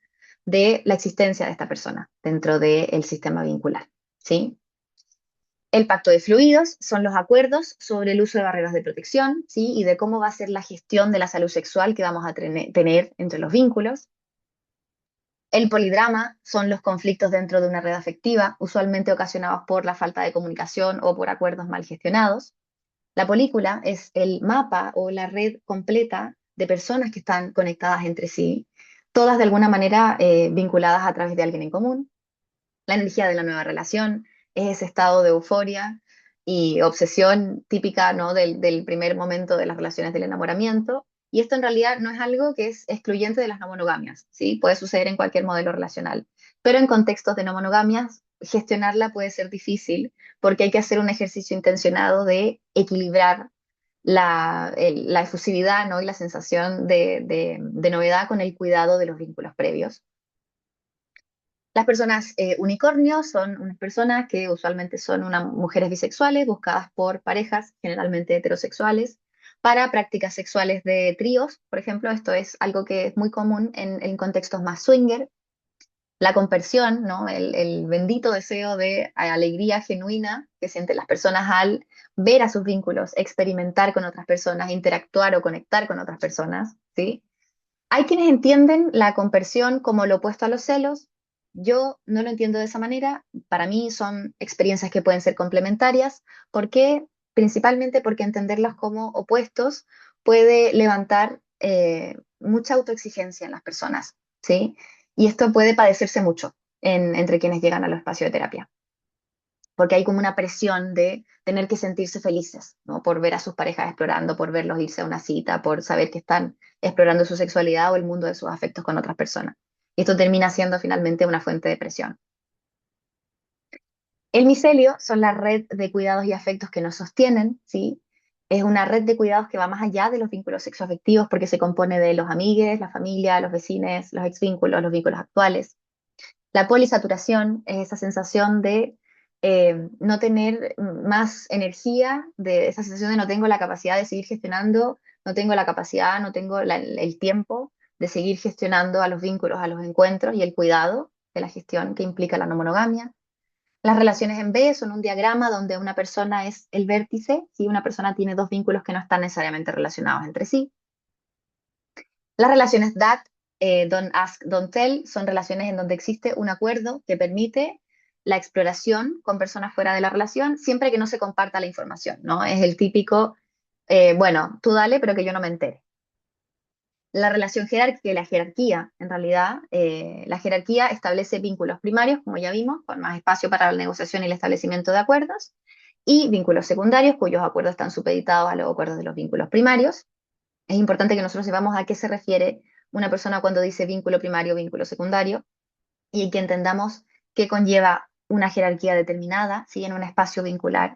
de la existencia de esta persona dentro del sistema vincular, ¿sí? El pacto de fluidos son los acuerdos sobre el uso de barreras de protección, ¿sí? Y de cómo va a ser la gestión de la salud sexual que vamos a tener entre los vínculos. El polidrama son los conflictos dentro de una red afectiva, usualmente ocasionados por la falta de comunicación o por acuerdos mal gestionados. La polícula es el mapa o la red completa de personas que están conectadas entre sí, todas de alguna manera vinculadas a través de alguien en común. La energía de la nueva relación es ese estado de euforia y obsesión típica, ¿no? del primer momento de las relaciones del enamoramiento. Y esto en realidad no es algo que es excluyente de las no monogamias, ¿sí? Puede suceder en cualquier modelo relacional. Pero en contextos de no monogamias, gestionarla puede ser difícil porque hay que hacer un ejercicio intencionado de equilibrar la efusividad, ¿no? Y la sensación de novedad con el cuidado de los vínculos previos. Las personas unicornios son unas personas que usualmente son mujeres bisexuales buscadas por parejas, generalmente heterosexuales, para prácticas sexuales de tríos. Por ejemplo, esto es algo que es muy común en contextos más swinger. La compersión, ¿no? El bendito deseo de alegría genuina que sienten las personas al ver a sus vínculos, experimentar con otras personas, interactuar o conectar con otras personas, ¿sí? Hay quienes entienden la compersión como lo opuesto a los celos. Yo no lo entiendo de esa manera. Para mí son experiencias que pueden ser complementarias. ¿Por qué? Principalmente porque entenderlos como opuestos puede levantar mucha autoexigencia en las personas, ¿sí? Y esto puede padecerse mucho entre quienes llegan al espacio de terapia porque hay como una presión de tener que sentirse felices, ¿no? Por ver a sus parejas explorando, por verlos irse a una cita, por saber que están explorando su sexualidad o el mundo de sus afectos con otras personas. Y esto termina siendo finalmente una fuente de presión. El micelio son la red de cuidados y afectos que nos sostienen, ¿sí? Es una red de cuidados que va más allá de los vínculos sexoafectivos porque se compone de los amigues, la familia, los vecinos, los exvínculos, los vínculos actuales. La polisaturación es esa sensación de no tener más energía, de esa sensación de no tengo la capacidad de seguir gestionando, no tengo la capacidad, no tengo el tiempo de seguir gestionando a los vínculos, a los encuentros y el cuidado de la gestión que implica la no monogamia. Las relaciones en B son un diagrama donde una persona es el vértice, si una persona tiene dos vínculos que no están necesariamente relacionados entre sí. Las relaciones DAT, Don't Ask, Don't Tell, son relaciones en donde existe un acuerdo que permite la exploración con personas fuera de la relación, siempre que no se comparta la información, ¿no? Es el típico, bueno, tú dale, pero que yo no me entere. La relación jerárquica y la jerarquía, en realidad, la jerarquía establece vínculos primarios, como ya vimos, con más espacio para la negociación y el establecimiento de acuerdos, y vínculos secundarios, cuyos acuerdos están supeditados a los acuerdos de los vínculos primarios. Es importante que nosotros sepamos a qué se refiere una persona cuando dice vínculo primario, vínculo secundario, y que entendamos qué conlleva una jerarquía determinada, ¿sí? En un espacio vincular.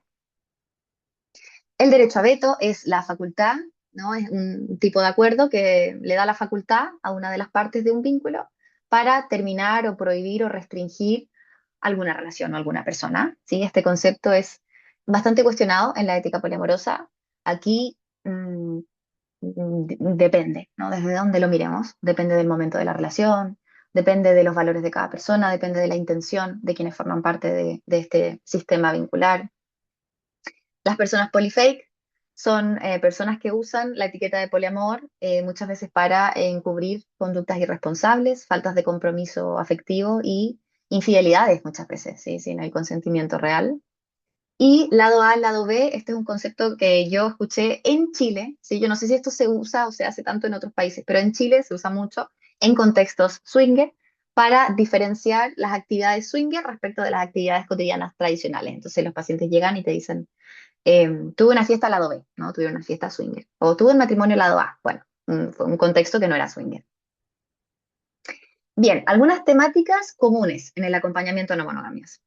El derecho a veto es la facultad, ¿no? Es un tipo de acuerdo que le da la facultad a una de las partes de un vínculo para terminar o prohibir o restringir alguna relación o alguna persona, ¿sí? Este concepto es bastante cuestionado en la ética poliamorosa. Aquí depende, ¿no? Desde dónde lo miremos, depende del momento de la relación, depende de los valores de cada persona, depende de la intención de quienes forman parte de este sistema vincular. Las personas polyfake son personas que usan la etiqueta de poliamor muchas veces para encubrir conductas irresponsables, faltas de compromiso afectivo y infidelidades muchas veces, ¿sí? Si no hay consentimiento real. Y lado A, lado B, este es un concepto que yo escuché en Chile, ¿sí? Yo no sé si esto se usa o se hace tanto en otros países, pero en Chile se usa mucho en contextos swinger para diferenciar las actividades swinger respecto de las actividades cotidianas tradicionales. Entonces los pacientes llegan y te dicen, tuve una fiesta lado B, ¿no? Tuve una fiesta swinger. O tuve un matrimonio lado A. Bueno, fue un contexto que no era swinger. Bien, algunas temáticas comunes en el acompañamiento a no monogamias.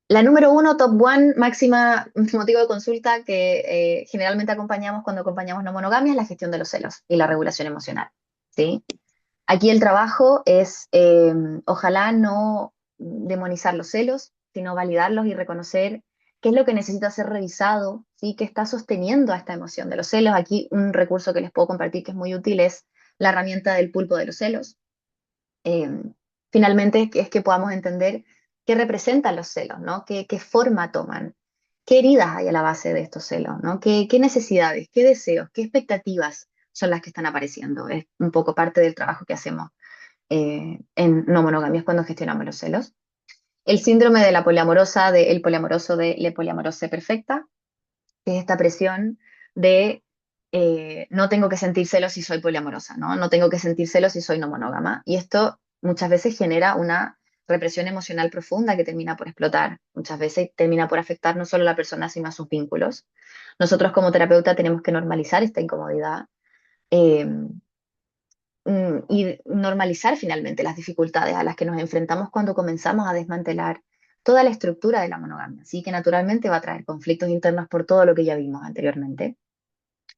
La número uno, top one, máxima motivo de consulta que generalmente acompañamos cuando acompañamos no monogamia es la gestión de los celos y la regulación emocional, ¿sí? Aquí el trabajo es, ojalá no demonizar los celos, sino validarlos y reconocer qué es lo que necesita ser revisado, ¿sí? ¿Qué está sosteniendo a esta emoción de los celos? Aquí un recurso que les puedo compartir que es muy útil es la herramienta del pulpo de los celos. Eh, Finalmente, es que podamos entender qué representan los celos, ¿no? ¿Qué forma toman? ¿Qué heridas hay a la base de estos celos, ¿no? ¿Qué necesidades, qué deseos, qué expectativas son las que están apareciendo? Es un poco parte del trabajo que hacemos en no monogamias cuando gestionamos los celos. El síndrome de la poliamorosa, el poliamoroso de le poliamorose perfecta, que es esta presión de no tengo que sentir celos si soy poliamorosa, ¿no? No tengo que sentir celos si soy no monógama. Y esto muchas veces genera una represión emocional profunda que termina por explotar. Muchas veces termina por afectar no solo a la persona, sino a sus vínculos. Nosotros como terapeuta tenemos que normalizar esta incomodidad. eh, y normalizar finalmente las dificultades a las que nos enfrentamos cuando comenzamos a desmantelar toda la estructura de la monogamia, así que naturalmente va a traer conflictos internos por todo lo que ya vimos anteriormente.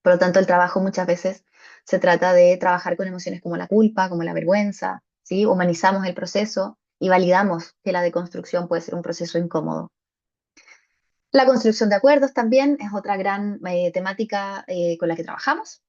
Por lo tanto, el trabajo muchas veces se trata de trabajar con emociones como la culpa, como la vergüenza, ¿sí? Humanizamos el proceso y validamos que la deconstrucción puede ser un proceso incómodo. La construcción de acuerdos también es otra gran temática con la que trabajamos.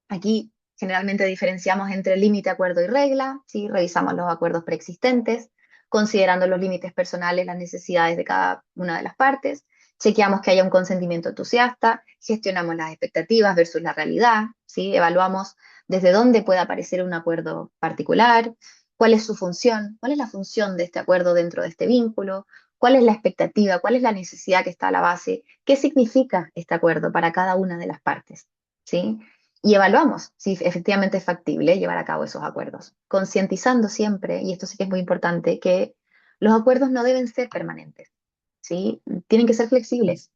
Aquí generalmente diferenciamos entre límite, acuerdo y regla, ¿sí? Revisamos los acuerdos preexistentes, considerando los límites personales, las necesidades de cada una de las partes, chequeamos que haya un consentimiento entusiasta, gestionamos las expectativas versus la realidad, ¿sí? Evaluamos desde dónde puede aparecer un acuerdo particular, cuál es su función, cuál es la función de este acuerdo dentro de este vínculo, cuál es la expectativa, cuál es la necesidad que está a la base, qué significa este acuerdo para cada una de las partes, ¿sí? Y evaluamos si efectivamente es factible llevar a cabo esos acuerdos, concientizando siempre, y esto sí que es muy importante, que los acuerdos no deben ser permanentes, ¿sí? Tienen que ser flexibles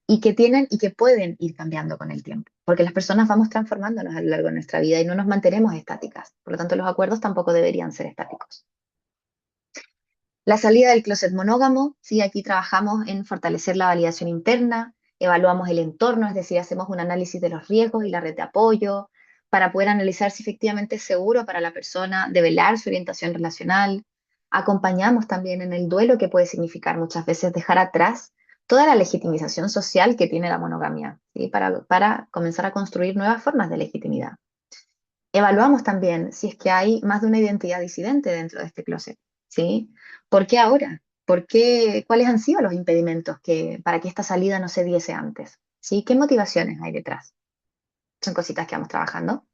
y que tienen y que pueden ir cambiando con el tiempo, porque las personas vamos transformándonos a lo largo de nuestra vida y no nos mantenemos estáticas. Por lo tanto, los acuerdos tampoco deberían ser estáticos. La salida del closet monógamo, sí, aquí trabajamos en fortalecer la validación interna, evaluamos el entorno, es decir, hacemos un análisis de los riesgos y la red de apoyo para poder analizar si efectivamente es seguro para la persona develar su orientación relacional. Acompañamos también en el duelo que puede significar muchas veces dejar atrás toda la legitimización social que tiene la monogamia, ¿sí? Para comenzar a construir nuevas formas de legitimidad. Evaluamos también si es que hay más de una identidad disidente dentro de este closet, ¿sí? ¿Por qué ahora? ¿Por qué? ¿Cuáles han sido los impedimentos para que esta salida no se diese antes? ¿Sí? ¿Qué motivaciones hay detrás? Son cositas que vamos trabajando.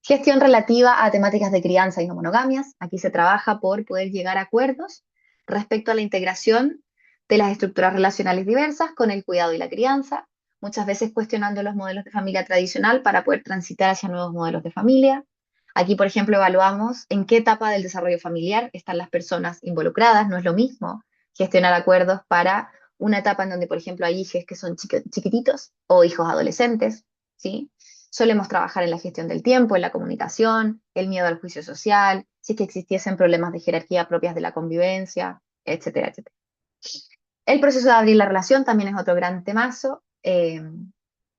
Gestión relativa a temáticas de crianza y no monogamias. Aquí se trabaja por poder llegar a acuerdos respecto a la integración de las estructuras relacionales diversas con el cuidado y la crianza, muchas veces cuestionando los modelos de familia tradicional para poder transitar hacia nuevos modelos de familia. Aquí, por ejemplo, evaluamos en qué etapa del desarrollo familiar están las personas involucradas. No es lo mismo gestionar acuerdos para una etapa en donde, por ejemplo, hay hijos que son chiquititos o hijos adolescentes, ¿sí? Solemos trabajar en la gestión del tiempo, en la comunicación, el miedo al juicio social, si es que existiesen problemas de jerarquía propias de la convivencia, etcétera, etcétera. El proceso de abrir la relación también es otro gran temazo.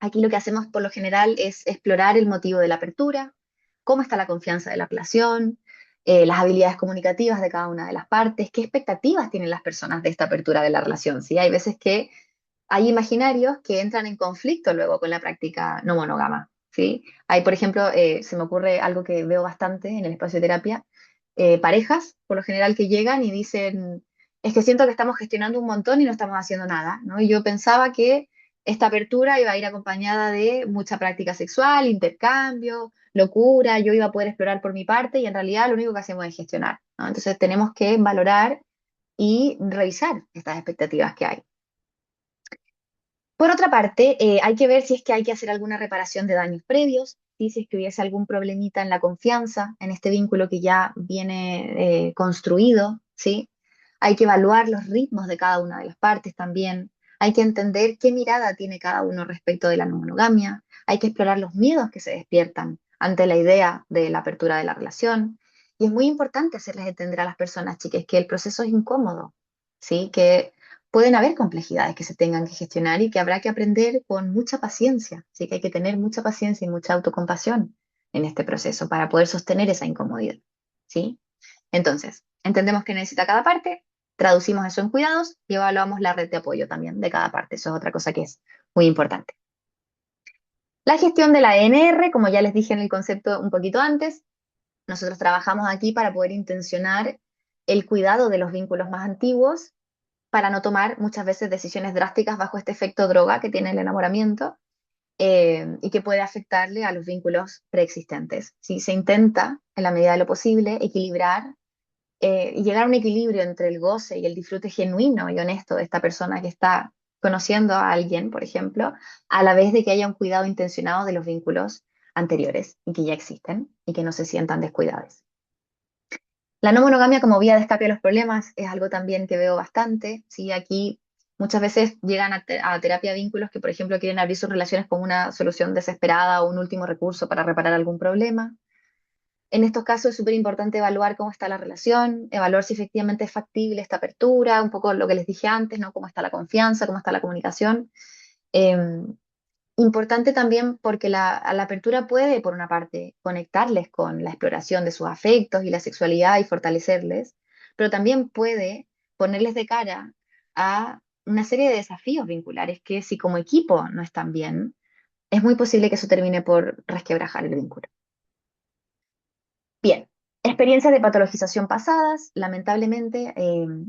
Aquí lo que hacemos por lo general es explorar el motivo de la apertura, cómo está la confianza de la relación, las habilidades comunicativas de cada una de las partes, qué expectativas tienen las personas de esta apertura de la relación. ¿Sí? Hay veces que hay imaginarios que entran en conflicto luego con la práctica no monógama, ¿sí? Hay, por ejemplo, se me ocurre algo que veo bastante en el espacio de terapia, parejas, por lo general, que llegan y dicen, es que siento que estamos gestionando un montón y no estamos haciendo nada, ¿no? Y yo pensaba que esta apertura iba a ir acompañada de mucha práctica sexual, intercambio, locura, yo iba a poder explorar por mi parte y en realidad lo único que hacemos es gestionar, ¿no? Entonces tenemos que valorar y revisar estas expectativas que hay. Por otra parte, hay que ver si es que hay que hacer alguna reparación de daños previos, ¿sí? Si es que hubiese algún problemita en la confianza, en este vínculo que ya viene construido, ¿sí? Hay que evaluar los ritmos de cada una de las partes también. Hay que entender qué mirada tiene cada uno respecto de la no monogamia. Hay que explorar los miedos que se despiertan ante la idea de la apertura de la relación. Y es muy importante hacerles entender a las personas, chicas, que el proceso es incómodo, ¿sí? Que pueden haber complejidades que se tengan que gestionar y que habrá que aprender con mucha paciencia. Así que hay que tener mucha paciencia y mucha autocompasión en este proceso para poder sostener esa incomodidad, ¿sí? Entonces, entendemos que necesita cada parte, traducimos eso en cuidados y evaluamos la red de apoyo también de cada parte. Eso es otra cosa que es muy importante. La gestión de la ENR, como ya les dije en el concepto un poquito antes, nosotros trabajamos aquí para poder intencionar el cuidado de los vínculos más antiguos para no tomar muchas veces decisiones drásticas bajo este efecto droga que tiene el enamoramiento y que puede afectarle a los vínculos preexistentes. Si se intenta, en la medida de lo posible, equilibrar y llegar a un equilibrio entre el goce y el disfrute genuino y honesto de esta persona que está conociendo a alguien, por ejemplo, a la vez de que haya un cuidado intencionado de los vínculos anteriores y que ya existen y que no se sientan descuidados. La no monogamia como vía de escape a los problemas es algo también que veo bastante, ¿sí? Aquí muchas veces llegan a terapia de vínculos que, por ejemplo, quieren abrir sus relaciones como una solución desesperada o un último recurso para reparar algún problema. En estos casos es súper importante evaluar cómo está la relación, evaluar si efectivamente es factible esta apertura, un poco lo que les dije antes, ¿no? Cómo está la confianza, cómo está la comunicación. Em, Importante también porque a la apertura puede, por una parte, conectarles con la exploración de sus afectos y la sexualidad y fortalecerles, pero también puede ponerles de cara a una serie de desafíos vinculares que si como equipo no están bien, es muy posible que eso termine por resquebrajar el vínculo. Bien, experiencias de patologización pasadas. Lamentablemente,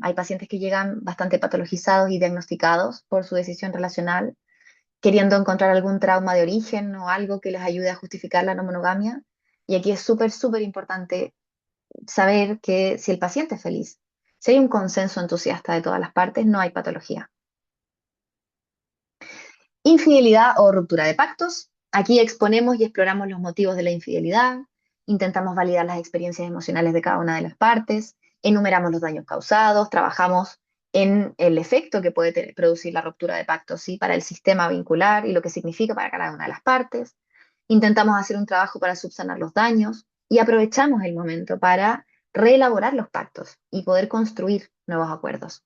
hay pacientes que llegan bastante patologizados y diagnosticados por su decisión relacional queriendo encontrar algún trauma de origen o algo que les ayude a justificar la no monogamia. Y aquí es súper, súper importante saber que si el paciente es feliz, si hay un consenso entusiasta de todas las partes, no hay patología. Infidelidad o ruptura de pactos. Aquí exponemos y exploramos los motivos de la infidelidad, intentamos validar las experiencias emocionales de cada una de las partes, enumeramos los daños causados, trabajamos en el efecto que puede producir la ruptura de pactos, ¿sí? Para el sistema vincular y lo que significa para cada una de las partes. Intentamos hacer un trabajo para subsanar los daños y aprovechamos el momento para reelaborar los pactos y poder construir nuevos acuerdos.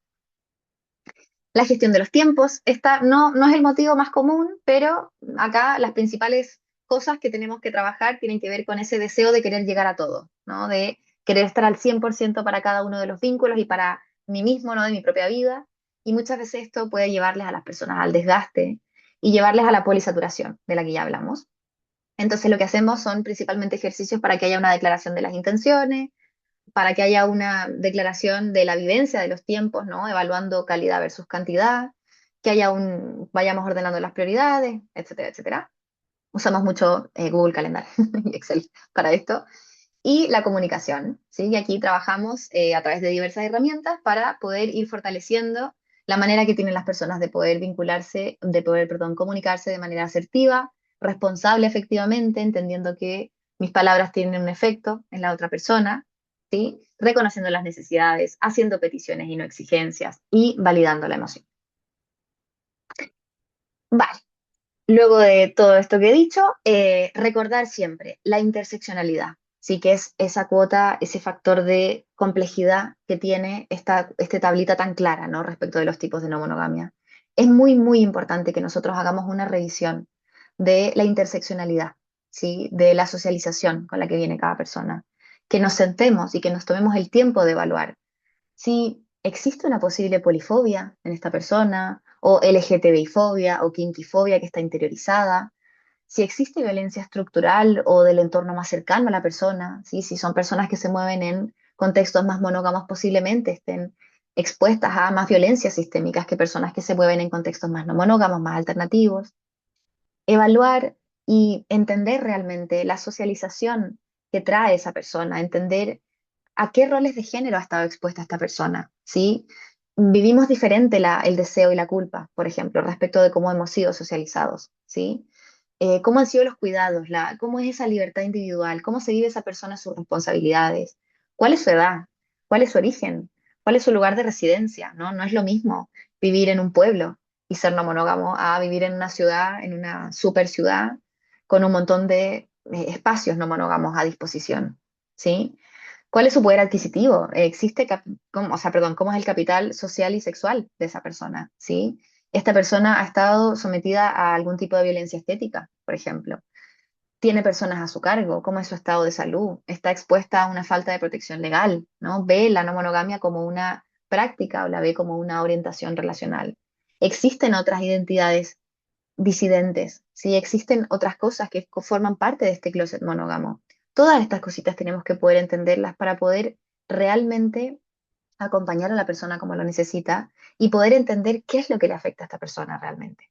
La gestión de los tiempos, esta no es el motivo más común, pero acá las principales cosas que tenemos que trabajar tienen que ver con ese deseo de querer llegar a todo, ¿no? De querer estar al 100% para cada uno de los vínculos y para mí mismo, ¿no? De mi propia vida. Y muchas veces esto puede llevarles a las personas al desgaste y llevarles a la polisaturación, de la que ya hablamos. Entonces lo que hacemos son principalmente ejercicios para que haya una declaración de las intenciones, para que haya una declaración de la vivencia de los tiempos, ¿no? Evaluando calidad versus cantidad, que haya vayamos ordenando las prioridades, etcétera, etcétera. Usamos mucho Google Calendar y Excel para esto. Y la comunicación, ¿sí? Y aquí trabajamos a través de diversas herramientas para poder ir fortaleciendo la manera que tienen las personas de poder vincularse, de poder, perdón, comunicarse de manera asertiva, responsable efectivamente, entendiendo que mis palabras tienen un efecto en la otra persona, ¿sí? Reconociendo las necesidades, haciendo peticiones y no exigencias y validando la emoción. Vale. Luego de todo esto que he dicho, recordar siempre la interseccionalidad, sí que es esa cuota, ese factor de complejidad que tiene esta tablita tan clara, ¿no? Respecto de los tipos de no monogamia. Es muy, muy importante que nosotros hagamos una revisión de la interseccionalidad, ¿sí? De la socialización con la que viene cada persona. Que nos sentemos y que nos tomemos el tiempo de evaluar si existe una posible polifobia en esta persona, o LGTBI-fobia o kinkifobia que está interiorizada, si existe violencia estructural o del entorno más cercano a la persona, ¿sí? Si son personas que se mueven en contextos más monógamos, posiblemente estén expuestas a más violencias sistémicas que personas que se mueven en contextos más no monógamos, más alternativos. Evaluar y entender realmente la socialización que trae esa persona, entender a qué roles de género ha estado expuesta esta persona, ¿sí? Vivimos diferente el deseo y la culpa, por ejemplo, respecto de cómo hemos sido socializados, ¿sí? ¿Cómo han sido los cuidados? ¿Cómo es esa libertad individual? ¿Cómo se vive esa persona sus responsabilidades? ¿Cuál es su edad? ¿Cuál es su origen? ¿Cuál es su lugar de residencia? ¿No? No es lo mismo vivir en un pueblo y ser no monógamo a vivir en una ciudad, en una super ciudad, con un montón de espacios no monógamos a disposición, ¿sí? ¿Cuál es su poder adquisitivo? O sea, perdón, ¿cómo es el capital social y sexual de esa persona? ¿Sí? Esta persona ha estado sometida a algún tipo de violencia estética, por ejemplo. Tiene personas a su cargo, ¿cómo es su estado de salud? Está expuesta a una falta de protección legal, ¿no? Ve la no monogamia como una práctica o la ve como una orientación relacional. Existen otras identidades disidentes, ¿sí? Existen otras cosas que forman parte de este closet monógamo. Todas estas cositas tenemos que poder entenderlas para poder realmente acompañar a la persona como lo necesita y poder entender qué es lo que le afecta a esta persona realmente.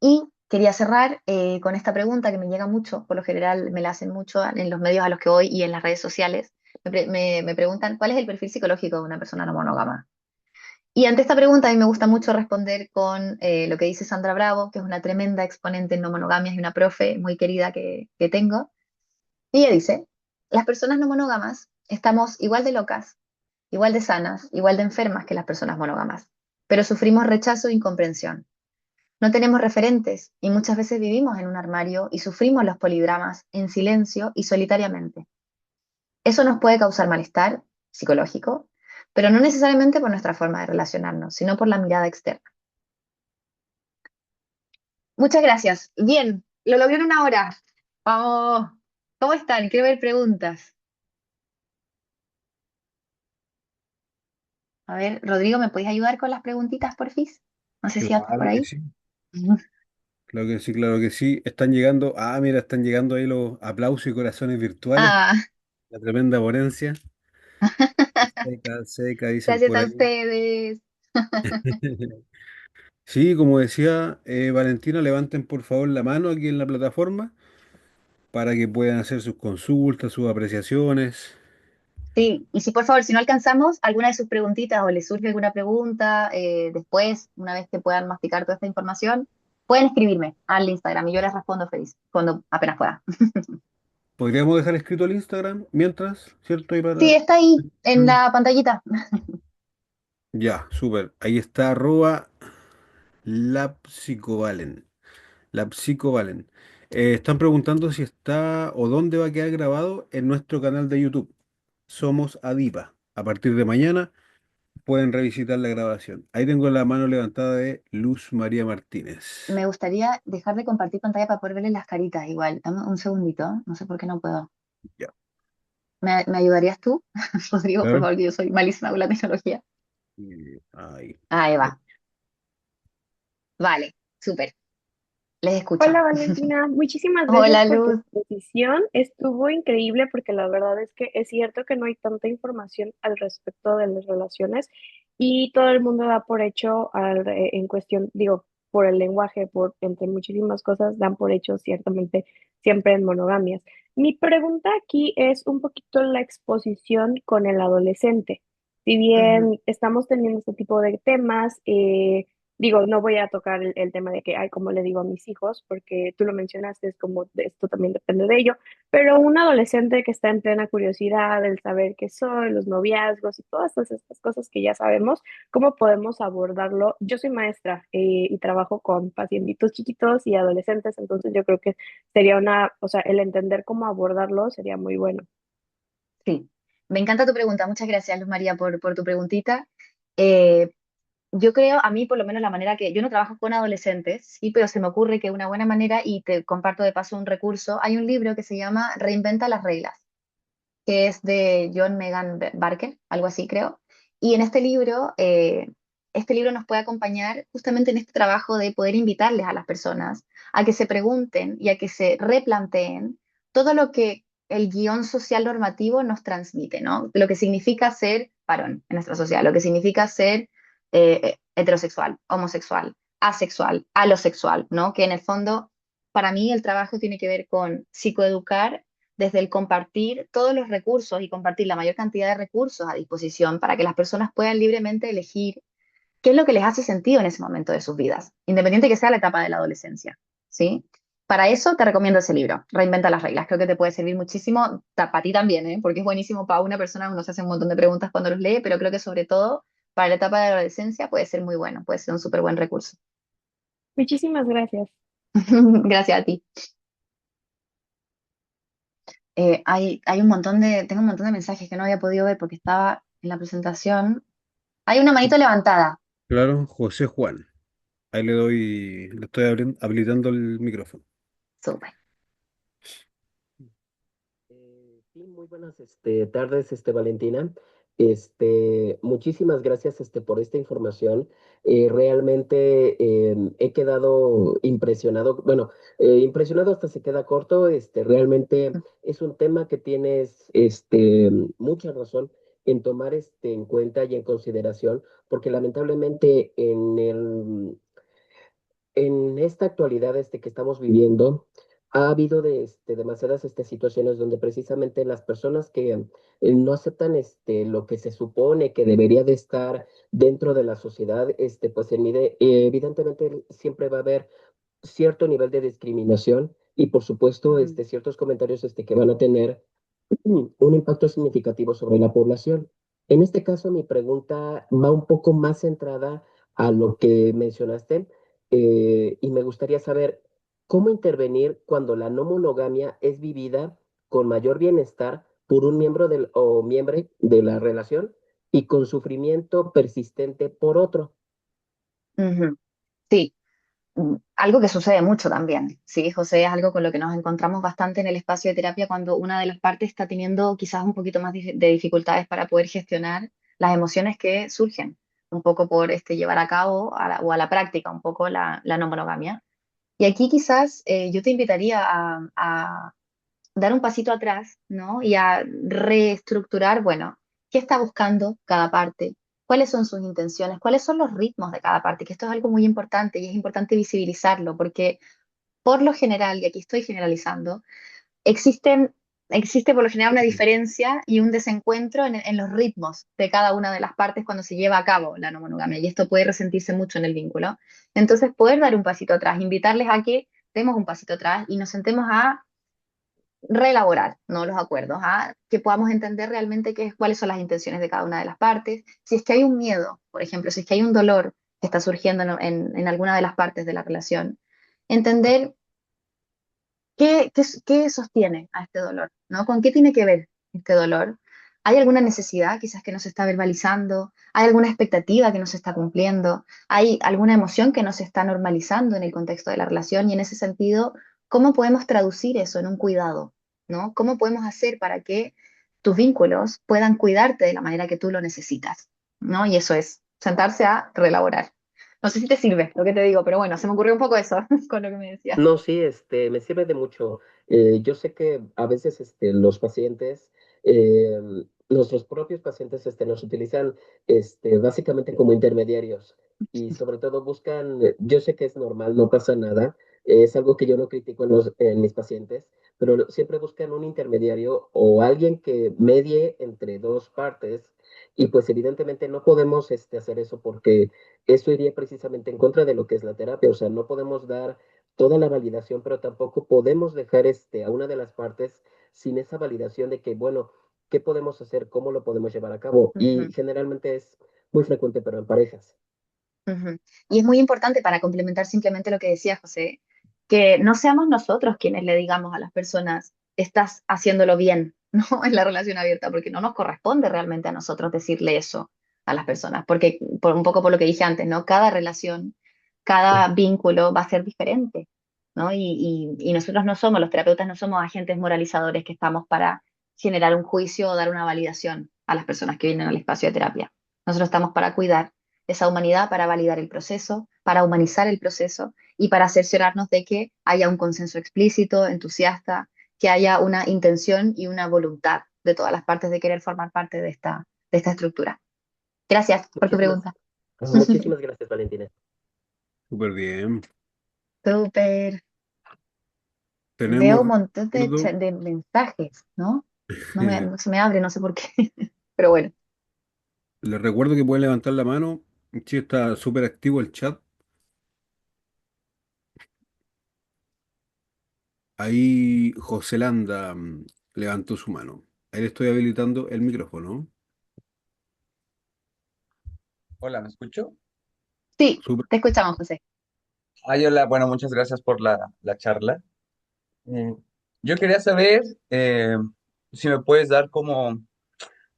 Y quería cerrar con esta pregunta que me llega mucho, por lo general me la hacen mucho en los medios a los que voy y en las redes sociales. Me preguntan, ¿cuál es el perfil psicológico de una persona no monógama? Y ante esta pregunta a mí me gusta mucho responder con lo que dice Sandra Bravo, que es una tremenda exponente en no monogamias y una profe muy querida que tengo. Y ella dice, las personas no monógamas estamos igual de locas, igual de sanas, igual de enfermas que las personas monógamas, pero sufrimos rechazo e incomprensión. No tenemos referentes y muchas veces vivimos en un armario y sufrimos los polidramas en silencio y solitariamente. Eso nos puede causar malestar psicológico, pero no necesariamente por nuestra forma de relacionarnos, sino por la mirada externa. Muchas gracias. Bien, lo logré en una hora. Vamos. ¿Cómo están? Quiero ver preguntas. A ver, Rodrigo, ¿me podéis ayudar con las preguntitas, porfis? No sé si andas por Claro que ahí. sí. Ujú. Claro que sí, claro que sí. Están llegando, mira, están llegando ahí los aplausos y corazones virtuales. Ah, La tremenda ponencia. Seca, seca, dicen gracias por a ahí. ustedes. Sí, como decía Valentina, levanten por favor la mano aquí en la plataforma para que puedan hacer sus consultas, sus apreciaciones. Sí, y si por favor, si no alcanzamos alguna de sus preguntitas o les surge alguna pregunta después, una vez que puedan masticar toda esta información, pueden escribirme al Instagram y yo les respondo feliz cuando apenas pueda. Podríamos dejar escrito el Instagram mientras, ¿cierto? Ahí Sí, para... está ahí en Mm. la pantallita. Ya, súper. Ahí está arroba la psicovalen. La psicovalen. Están preguntando si está o dónde va a quedar grabado en nuestro canal de YouTube. Somos Adipa. A partir de mañana pueden revisitar la grabación. Ahí tengo la mano levantada de Luz María Martínez. Me gustaría dejar de compartir pantalla para poder verles las caritas igual. Dame un segundito, no sé por qué no puedo. Ya. ¿Me ayudarías tú, Rodrigo, por Claro. favor, que yo soy malísima con la tecnología? Ahí. Ahí Ahí. va. Vale, súper. Les escucho. Hola Valentina, muchísimas gracias Hola, por tu Luz. exposición. Estuvo increíble porque la verdad es que es cierto que no hay tanta información al respecto de las relaciones y todo el mundo da por hecho en cuestión, digo, por el lenguaje, por entre muchísimas cosas, dan por hecho ciertamente siempre en monogamias. Mi pregunta aquí es un poquito la exposición con el adolescente. Si Ujú. bien estamos teniendo este tipo de temas, digo, no voy a tocar el tema de que, ay, como le digo a mis hijos, porque tú lo mencionaste, es como esto también depende de ello, pero un adolescente que está en plena curiosidad, el saber qué soy, los noviazgos y todas estas cosas que ya sabemos, ¿cómo podemos abordarlo? Yo soy maestra y trabajo con pacientitos chiquitos y adolescentes, entonces yo creo que sería o sea, el entender cómo abordarlo sería muy bueno. Sí, me encanta tu pregunta. Muchas gracias, Luz María, por tu preguntita. Eh, yo creo, a mí por lo menos la manera que, yo no trabajo con adolescentes, sí, pero se me ocurre que una buena manera, y te comparto de paso un recurso, hay un libro que se llama Reinventa las reglas, que es de John Megan Barker, algo así creo. Y en este libro nos puede acompañar justamente en este trabajo de poder invitarles a las personas a que se pregunten y a que se replanteen todo lo que el guión social normativo nos transmite, ¿no? Lo que significa ser varón en nuestra sociedad, lo que significa ser heterosexual, homosexual, asexual, alosexual, ¿no? Que en el fondo, para mí, el trabajo tiene que ver con psicoeducar desde el compartir todos los recursos y compartir la mayor cantidad de recursos a disposición para que las personas puedan libremente elegir qué es lo que les hace sentido en ese momento de sus vidas, independiente que sea la etapa de la adolescencia, ¿sí? Para eso te recomiendo ese libro, Reinventa las reglas. Creo que te puede servir muchísimo, para ti también, ¿eh? Porque es buenísimo para una persona, uno se hace un montón de preguntas cuando los lee, pero creo que sobre todo para la etapa de la adolescencia puede ser muy bueno, puede ser un súper buen recurso. Muchísimas gracias. Gracias a ti. Hay tengo un montón de mensajes que no había podido ver porque estaba en la presentación. Hay una manito levantada. Claro, José Juan. Ahí le estoy habilitando el micrófono. Súper. Sí, muy buenas tardes, Valentina. Muchísimas gracias por esta información. Realmente he quedado impresionado, bueno, impresionado hasta se queda corto. Realmente es un tema que tienes mucha razón en tomar en cuenta y en consideración, porque lamentablemente en esta actualidad que estamos viviendo, ha habido demasiadas situaciones donde precisamente las personas que no aceptan lo que se supone que debería de estar dentro de la sociedad, pues evidentemente siempre va a haber cierto nivel de discriminación y por supuesto Ujú. ciertos comentarios que van a tener un impacto significativo sobre la población. En este caso, mi pregunta va un poco más centrada a lo que mencionaste, y me gustaría saber cómo intervenir cuando la no monogamia es vivida con mayor bienestar por un miembro o miembro de la relación y con sufrimiento persistente por otro. Ujú. Sí, algo que sucede mucho también, ¿sí, José? Es algo con lo que nos encontramos bastante en el espacio de terapia cuando una de las partes está teniendo quizás un poquito más de dificultades para poder gestionar las emociones que surgen, un poco por llevar a cabo o a la práctica un poco la no monogamia. Y aquí quizás yo te invitaría a dar un pasito atrás, ¿no? Y a reestructurar, bueno, ¿qué está buscando cada parte? ¿Cuáles son sus intenciones? ¿Cuáles son los ritmos de cada parte? Que esto es algo muy importante y es importante visibilizarlo porque por lo general, y aquí estoy generalizando, existen, existe por lo general una diferencia y un desencuentro en los ritmos de cada una de las partes cuando se lleva a cabo la no monogamia y esto puede resentirse mucho en el vínculo. Entonces, poder dar un pasito atrás, invitarles a que demos un pasito atrás y nos sentemos a reelaborar, ¿no? Los acuerdos, ¿ah? Que podamos entender realmente cuáles son las intenciones de cada una de las partes. Si es que hay un miedo, por ejemplo, si es que hay un dolor que está surgiendo en alguna de las partes de la relación, entender qué sostiene a este dolor, ¿no? ¿Con qué tiene que ver este dolor? ¿Hay alguna necesidad quizás que no se está verbalizando? ¿Hay alguna expectativa que no se está cumpliendo? ¿Hay alguna emoción que no se está normalizando en el contexto de la relación? Y en ese sentido, ¿cómo podemos traducir eso en un cuidado? ¿No? ¿Cómo podemos hacer para que tus vínculos puedan cuidarte de la manera que tú lo necesitas? ¿No? Y eso es sentarse a reelaborar. No sé si te sirve lo que te digo, pero bueno, se me ocurrió un poco eso con lo que me decías. No, sí, me sirve de mucho. Yo sé que a veces los pacientes, eh, nuestros propios pacientes, nos utilizan básicamente como intermediarios y sobre todo buscan, yo sé que es normal, no pasa nada, es algo que yo no critico en mis pacientes, pero siempre buscan un intermediario o alguien que medie entre dos partes y pues evidentemente no podemos hacer eso porque eso iría precisamente en contra de lo que es la terapia, o sea, no podemos dar toda la validación, pero tampoco podemos dejar a una de las partes sin esa validación de que, bueno, ¿qué podemos hacer? ¿Cómo lo podemos llevar a cabo? Y Ujú. generalmente es muy frecuente, pero en parejas. Ujú. Y es muy importante para complementar simplemente lo que decía José, que no seamos nosotros quienes le digamos a las personas, estás haciéndolo bien, ¿no? En la relación abierta, porque no nos corresponde realmente a nosotros decirle eso a las personas, porque un poco por lo que dije antes, ¿no? Cada relación, cada vínculo va a ser diferente, ¿no? Y nosotros no somos, los terapeutas no somos agentes moralizadores que estamos para generar un juicio o dar una validación a las personas que vienen al espacio de terapia. Nosotros estamos para cuidar esa humanidad, para validar el proceso, para humanizar el proceso y para cerciorarnos de que haya un consenso explícito, entusiasta, que haya una intención y una voluntad de todas las partes de querer formar parte de esta de esta estructura. Gracias por tu Muchísimas, pregunta. muchísimas gracias, Valentina. Súper bien. Súper. Veo Tenemos, un montón recuerdo, de mensajes, ¿no? No se me abre, no sé por qué. Pero bueno, les recuerdo que pueden levantar la mano. Sí, está súper activo el chat. Ahí José Landa levantó su mano. Ahí le estoy habilitando el micrófono. Hola, ¿me escucho? sí, Súper. te escuchamos, José. Ay, hola, bueno, muchas gracias por la charla. Mm, Yo quería saber si me puedes dar como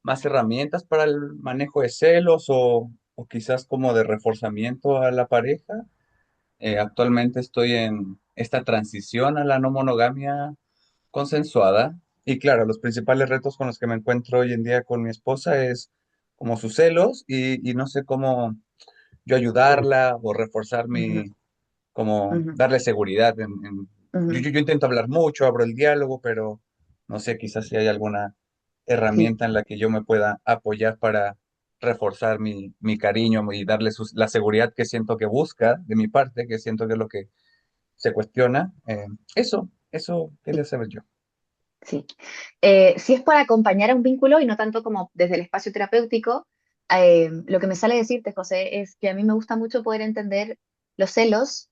más herramientas para el manejo de celos o quizás como de reforzamiento a la pareja. Actualmente estoy en esta transición a la no monogamia consensuada y claro, los principales retos con los que me encuentro hoy en día con mi esposa es como sus celos y no sé cómo yo ayudarla o reforzar Ujú, como ujú, darle seguridad ujú. yo intento hablar mucho, abro el diálogo, pero no sé, quizás si hay alguna Sí, herramienta en la que yo me pueda apoyar para reforzar mi cariño y darle la seguridad que siento que busca de mi parte, que siento que es lo que se cuestiona. Eso sí. quería saber yo. Sí. Si es para acompañar a un vínculo y no tanto como desde el espacio terapéutico, lo que me sale decirte, José, es que a mí me gusta mucho poder entender los celos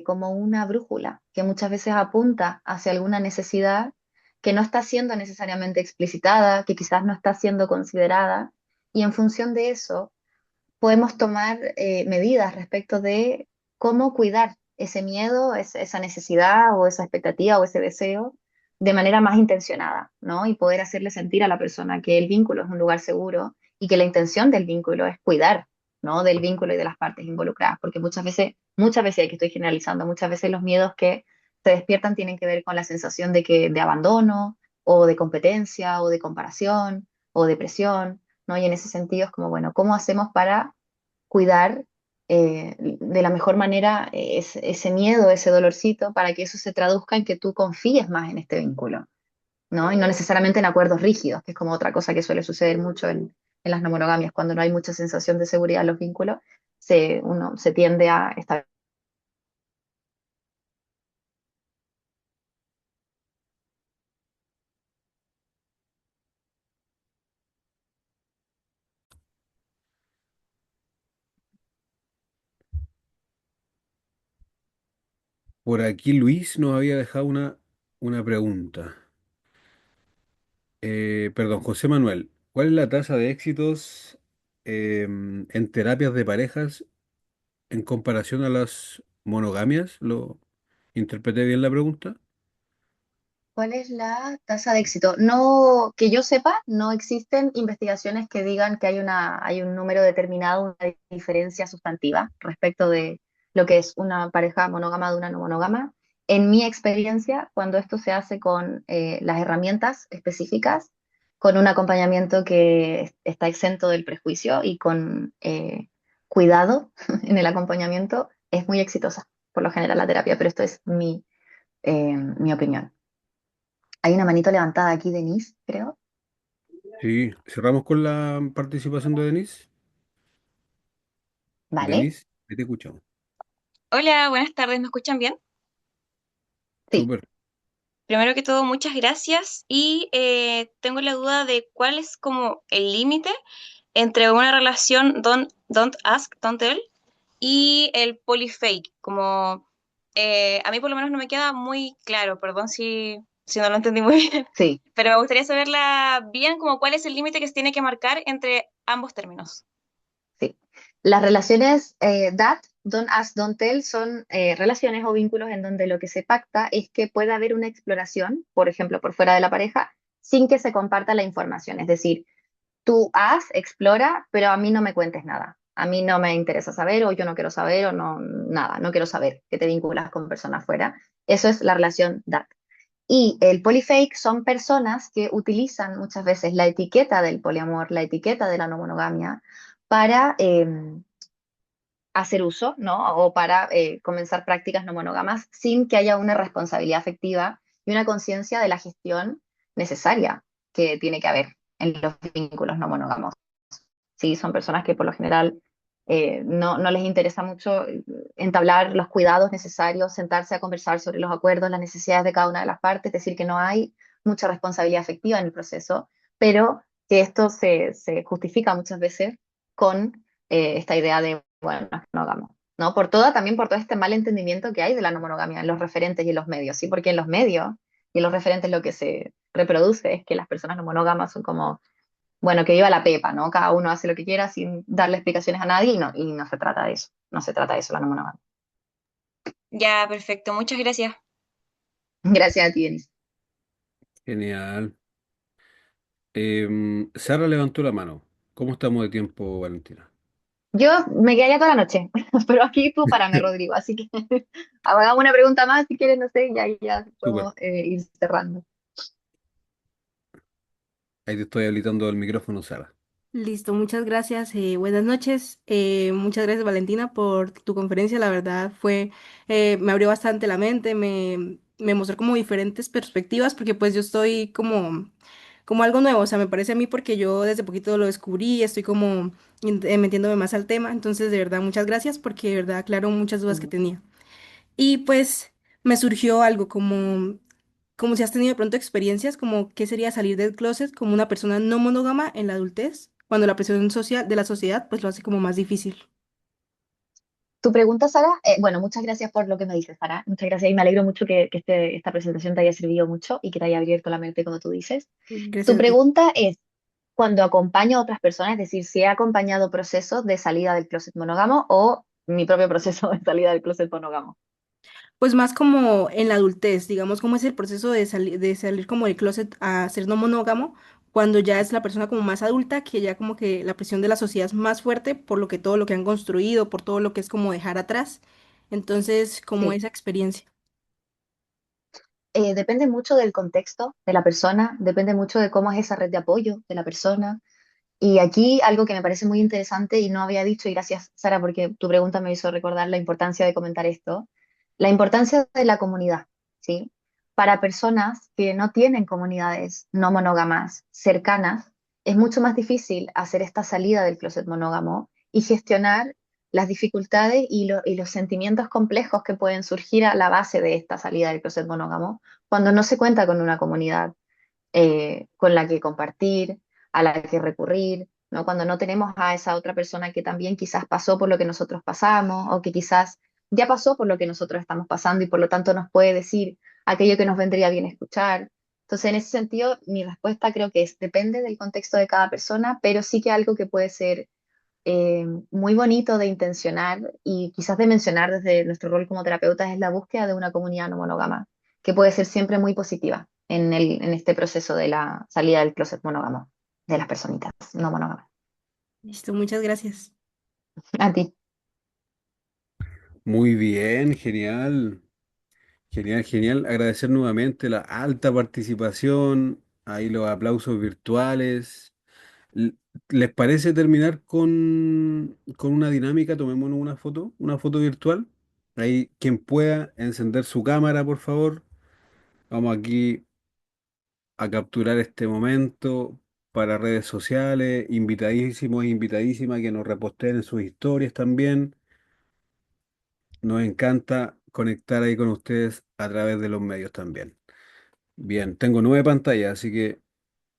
como una brújula que muchas veces apunta hacia alguna necesidad que no está siendo necesariamente explicitada, que quizás no está siendo considerada, y en función de eso podemos tomar medidas respecto de cómo cuidar ese miedo, esa necesidad o esa expectativa o ese deseo de manera más intencionada, ¿no? Y poder hacerle sentir a la persona que el vínculo es un lugar seguro y que la intención del vínculo es cuidar, ¿no? Del vínculo y de las partes involucradas, porque muchas veces, que estoy generalizando, muchas veces los miedos que se despiertan tienen que ver con la sensación de abandono o de competencia o de comparación o depresión, ¿no? Y en ese sentido es como, bueno, ¿cómo hacemos para cuidar de la mejor manera ese miedo, ese dolorcito, para que eso se traduzca en que tú confíes más en este vínculo, ¿no? Y no necesariamente en acuerdos rígidos, que es como otra cosa que suele suceder mucho en las no monogamias, cuando no hay mucha sensación de seguridad en los vínculos, uno se tiende a estar. Por aquí Luis nos había dejado una pregunta. Perdón, José Manuel, ¿cuál es la tasa de éxitos en terapias de parejas en comparación a las monogamias? ¿Lo interpreté bien la pregunta? ¿Cuál es la tasa de éxito? No, que yo sepa, no existen investigaciones que digan que hay un número determinado, una diferencia sustantiva respecto de lo que es una pareja monógama de una no monógama. En mi experiencia, cuando esto se hace con las herramientas específicas, con un acompañamiento que está exento del prejuicio y con cuidado en el acompañamiento, es muy exitosa, por lo general, la terapia, pero esto es mi opinión. Hay una manito levantada aquí, Denise, creo. Sí, cerramos con la participación de Denise. Vale, Denise, ahí te escuchamos. Hola, buenas tardes, ¿me escuchan bien? sí. Súper. Primero que todo, muchas gracias y tengo la duda de cuál es como el límite entre una relación don't ask, don't tell y el polyfake, como a mí por lo menos no me queda muy claro, perdón si no lo entendí muy bien, Sí, pero me gustaría saberla bien como cuál es el límite que se tiene que marcar entre ambos términos. sí. Las relaciones don't ask, don't tell, son relaciones o vínculos en donde lo que se pacta es que pueda haber una exploración, por ejemplo, por fuera de la pareja, sin que se comparta la información. Es decir, tú haz, explora, pero a mí no me cuentes nada. A mí no me interesa saber, o yo no quiero saber, o no, nada, no quiero saber que te vinculas con personas fuera. Eso es la relación DAT. Y el polyfake son personas que utilizan muchas veces la etiqueta del poliamor, la etiqueta de la no monogamia, para hacer uso, ¿no? O para comenzar prácticas no monógamas sin que haya una responsabilidad afectiva y una conciencia de la gestión necesaria que tiene que haber en los vínculos no monógamos. ¿sí? Son personas que por lo general no les interesa mucho entablar los cuidados necesarios, sentarse a conversar sobre los acuerdos, las necesidades de cada una de las partes, es decir, que no hay mucha responsabilidad afectiva en el proceso, pero que esto se justifica muchas veces con esta idea de, bueno, no es monógamo, ¿no? También por todo este mal entendimiento que hay de la no monogamia en los referentes y en los medios, ¿sí? Porque en los medios y en los referentes lo que se reproduce es que las personas no monógamas son como, bueno, que viva la pepa, ¿no? Cada uno hace lo que quiera sin darle explicaciones a nadie y no se trata de eso, no se trata de eso la no monogamia. Ya, perfecto. Muchas gracias. Gracias a ti, Denis. Genial. Sara levantó la mano. ¿Cómo estamos de tiempo, Valentina? Yo me quedaría toda la noche, pero aquí tú párame, Rodrigo, así que hagamos una pregunta más si quieres, no sé, y ahí ya Súper. podemos ir cerrando. Ahí te estoy habilitando el micrófono, Sara. Listo, muchas gracias. Buenas noches. Muchas gracias, Valentina, por tu conferencia. La verdad me abrió bastante la mente, me mostró como diferentes perspectivas, porque pues yo estoy como algo nuevo, o sea, me parece a mí porque yo desde poquito lo descubrí, estoy como metiéndome más al tema. Entonces, de verdad, muchas gracias porque de verdad aclaró muchas dudas que Mm. tenía. Y pues me surgió algo como si has tenido de pronto experiencias como qué sería salir del closet como una persona no monógama en la adultez, cuando la presión social de la sociedad pues lo hace como más difícil. Tu pregunta, Sara, bueno, muchas gracias por lo que me dices, Sara. Muchas gracias y me alegro mucho que esta presentación te haya servido mucho y que te haya abierto la mente, como tú dices. Tu Gracias a ti. pregunta es, cuando acompaño a otras personas, es decir, si he acompañado procesos de salida del closet monógamo o mi propio proceso de salida del closet monógamo. Pues más como en la adultez, digamos, cómo es el proceso de salir como del closet a ser no monógamo, cuando ya es la persona como más adulta, que ya como que la presión de la sociedad es más fuerte por lo que todo lo que han construido, por todo lo que es como dejar atrás. Entonces, como Sí. esa experiencia. Depende mucho del contexto de la persona, depende mucho de cómo es esa red de apoyo de la persona. Y aquí algo que me parece muy interesante y no había dicho, y gracias, Sara, porque tu pregunta me hizo recordar la importancia de comentar esto, la importancia de la comunidad, ¿sí? Para personas que no tienen comunidades no monógamas cercanas, es mucho más difícil hacer esta salida del closet monógamo y gestionar las dificultades y los sentimientos complejos que pueden surgir a la base de esta salida del closet monógamo cuando no se cuenta con una comunidad con la que compartir, a la que recurrir, ¿no? Cuando no tenemos a esa otra persona que también quizás pasó por lo que nosotros pasamos o que quizás ya pasó por lo que nosotros estamos pasando y por lo tanto nos puede decir aquello que nos vendría bien escuchar. Entonces, en ese sentido, mi respuesta creo que depende del contexto de cada persona, pero sí que algo que puede ser muy bonito de intencionar y quizás de mencionar desde nuestro rol como terapeutas es la búsqueda de una comunidad no monógama, que puede ser siempre muy positiva en este proceso de la salida del closet monógamo, de las personitas no monógamas. Listo, muchas gracias. A ti. Muy bien, genial. Genial, genial. Agradecer nuevamente la alta participación, ahí los aplausos virtuales. L- ¿Les parece terminar con una dinámica? Tomémonos una foto virtual. Ahí, quien pueda encender su cámara, por favor. Vamos aquí a capturar este momento para redes sociales. Invitadísimos e invitadísimas que nos reposteen en sus historias también. Nos encanta conectar ahí con ustedes a través de los medios también. Bien, tengo 9 pantallas, así que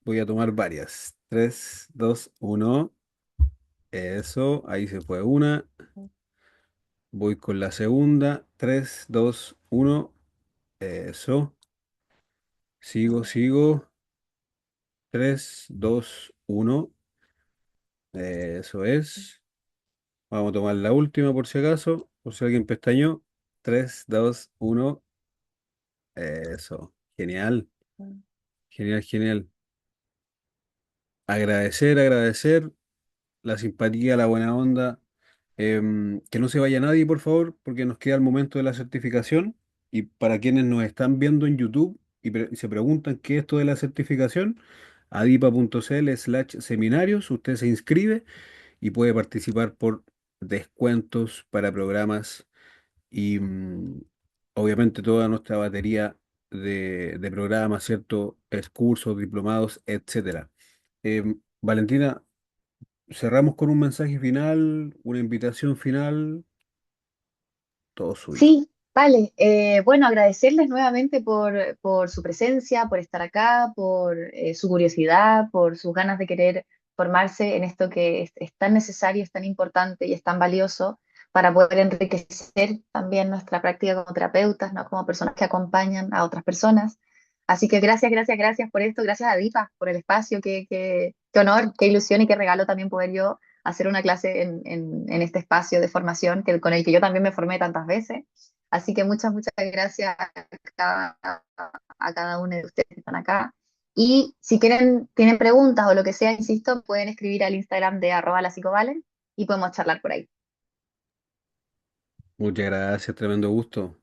voy a tomar varias. 3, 2, 1. Eso, ahí se fue una. Voy con la segunda. 3, 2, 1. Eso. Sigo, sigo. 3, 2, 1. Eso es. Vamos a tomar la última por si acaso, por si alguien pestañó. 3, 2, 1. Eso. Genial, genial, genial. Agradecer, agradecer la simpatía, la buena onda. Que no se vaya nadie, por favor, porque nos queda el momento de la certificación. Y para quienes nos están viendo en YouTube y se preguntan qué es esto de la certificación, adipa.cl/seminarios, usted se inscribe y puede participar por descuentos para programas y obviamente toda nuestra batería de programas, ¿cierto? Es cursos, diplomados, etcétera. Valentina, Cerramos con un mensaje final, una invitación final, todo suyo. Sí, vale. Bueno, agradecerles nuevamente por su presencia, por estar acá, por su curiosidad, por sus ganas de querer formarse en esto que es tan necesario, es tan importante y es tan valioso para poder enriquecer también nuestra práctica como terapeutas, ¿no? Como personas que acompañan a otras personas. Así que gracias, gracias, gracias por esto. Gracias a Dipa por el espacio. Qué honor, qué ilusión y qué regalo también poder yo hacer una clase en este espacio de formación con el que yo también me formé tantas veces. Así que muchas, muchas gracias a cada uno de ustedes que están acá. Y si tienen preguntas o lo que sea, insisto, pueden escribir al Instagram de @lapsicovalen y podemos charlar por ahí. Muchas gracias, tremendo gusto.